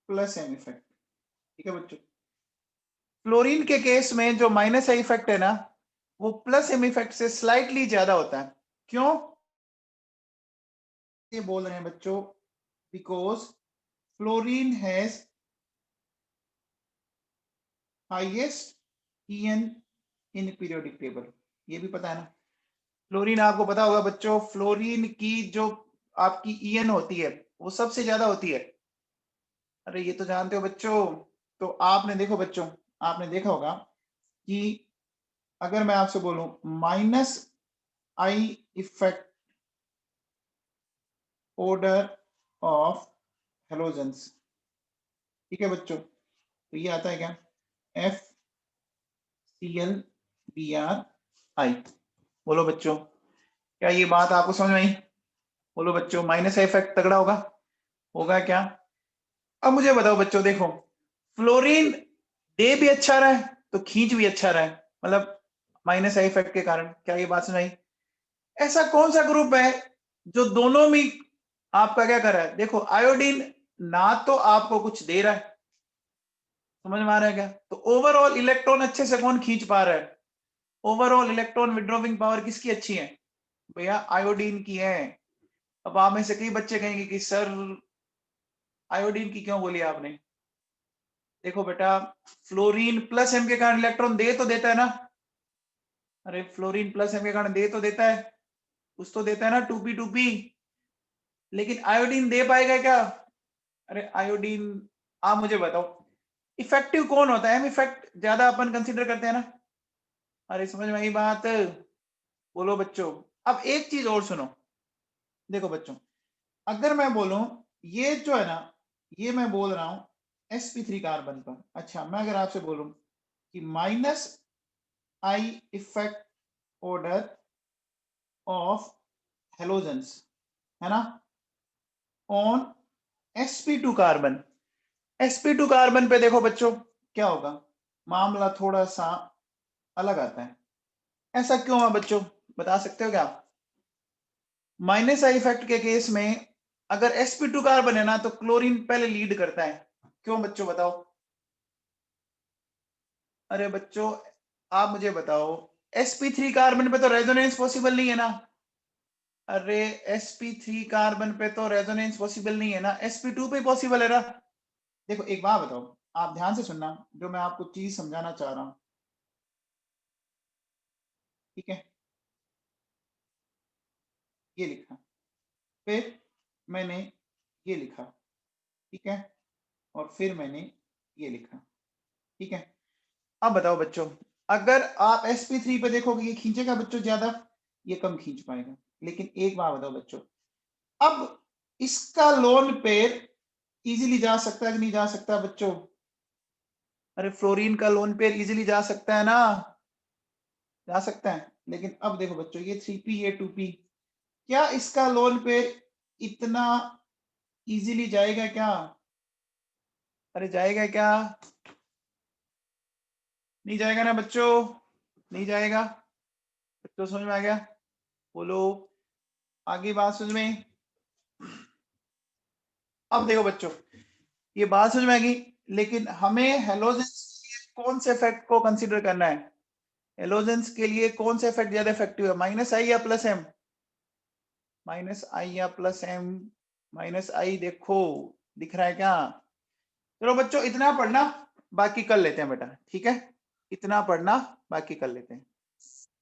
[SPEAKER 1] plus M effect. ठीक है बच्चों? फ्लोरीन के केस में जो माइनस आई इफेक्ट है ना, वो प्लस एम इफेक्ट से स्लाइटली ज्यादा होता है। क्यों ये बोल रहे हैं बच्चों? Because fluorine has highest EN in periodic table. ये भी पता है ना? फ्लोरीन, आपको पता होगा बच्चों, फ्लोरीन की जो आपकी EN होती है वो सबसे ज्यादा होती है। अरे ये तो जानते हो बच्चों। तो आपने देखो बच्चों, आपने देखा होगा कि अगर मैं आपसे बोलूं minus I effect order of halogens, ठीक है बच्चों, तो ये आता है क्या? FCl, Br, I। बोलो बच्चों, क्या ये बात आपको समझ में आई? बोलो बच्चों, माइनस इफेक्ट तगड़ा होगा, होगा क्या? अब मुझे बताओ बच्चों, देखो, फ्लोरीन दे भी अच्छा रहा है तो खींच भी अच्छा रहा है, मतलब माइनस इफेक्ट के कारण। क्या ये बात सुनाई? ऐसा कौन सा ग्रुप है जो दोनों में आपका क्या कर रहा है? देखो, आयोडीन ना तो आपको कुछ दे रहा है, समझ में आ रहा है क्या? तो ओवरऑल इलेक्ट्रॉन अच्छे से कौन खींच पा रहा है? ओवरऑल इलेक्ट्रॉन विड्रॉविंग पावर किसकी अच्छी है? भैया आयोडीन की है। अब आप में से कई बच्चे कहेंगे कि सर आयोडीन की क्यों बोली आपने? देखो बेटा, फ्लोरीन प्लस एम के कारण इलेक्ट्रॉन दे तो देता है ना। अरे फ्लोरीन प्लस एम के कारण दे तो देता है, कुछ तो देता है ना, 2p2p। लेकिन आयोडीन दे पाएगा क्या? अरे आयोडीन, आप मुझे बताओ, इफेक्टिव कौन होता है? एम इफेक्ट ज्यादा अपन कंसीडर करते हैं ना। अरे समझ में आई बात? बोलो बच्चों। अब एक चीज और सुनो, देखो बच्चों, अगर मैं बोलूं ये जो है ना, ये मैं बोल रहा हूं sp3 कार्बन का। अच्छा, मैं अगर आपसे बोलूं कि minus I effect order of halogens, है ना, on sp2 carbon. sp2 carbon पे देखो बच्चों क्या होगा, मामला थोड़ा सा अलग आता है। ऐसा क्यों है बच्चों, बता सकते हो क्या आप? माइनस आई इफेक्ट के केस में अगर sp2 कार्बन है ना तो क्लोरीन पहले लीड करता है। क्यों बच्चों बताओ? अरे बच्चों आप मुझे बताओ, sp3 कार्बन पे तो रेजोनेंस पॉसिबल नहीं है ना। अरे sp3 कार्बन पे तो रेजोनेंस पॉसिबल नहीं है ना, sp2 पे पॉसिबल है ना। देखो एक बात बताओ, आप ध्यान से सुनना जो मैं आपको चीज समझाना चाह रहा हूं, ठीक है। ये लिखा, फिर मैंने ये लिखा, ठीक है, और फिर मैंने ये लिखा, ठीक है। अब बताओ बच्चों, अगर आप sp3 पे देखोगे ये खींचेगा बच्चों ज्यादा, ये कम खींच पाएगा। लेकिन एक बात बताओ बच्चों, अब इसका लोन पेयर इजीली जा सकता है कि नहीं जा सकता बच्चों? अरे फ्लोरीन का लोन पेयर इजीली जा सकता है ना, जा सकता है। लेकिन अब देखो बच्चों, ये 3p ये 2p, क्या इसका लोन पेयर इतना इजीली जाएगा क्या? अरे जाएगा क्या? नहीं जाएगा ना बच्चों, नहीं जाएगा। बच्चों समझ में आ गया? बोलो आगे बात समझ में। अब देखो बच्चों, ये बात समझ में आ गई, लेकिन हमें हेलोजेंस के लिए कौन से इफेक्ट को कंसीडर करना है? हेलोजेंस के लिए कौन सा इफेक्ट ज्यादा इफेक्टिव है, माइनस आई या प्लस एम? माइनस आई या प्लस एम? माइनस आई देखो दिख रहा है क्या? चलो बच्चों इतना पढ़ना, बाकी कर लेते हैं बेटा, ठीक है। इतना पढ़ना, बाकी कर लेते हैं।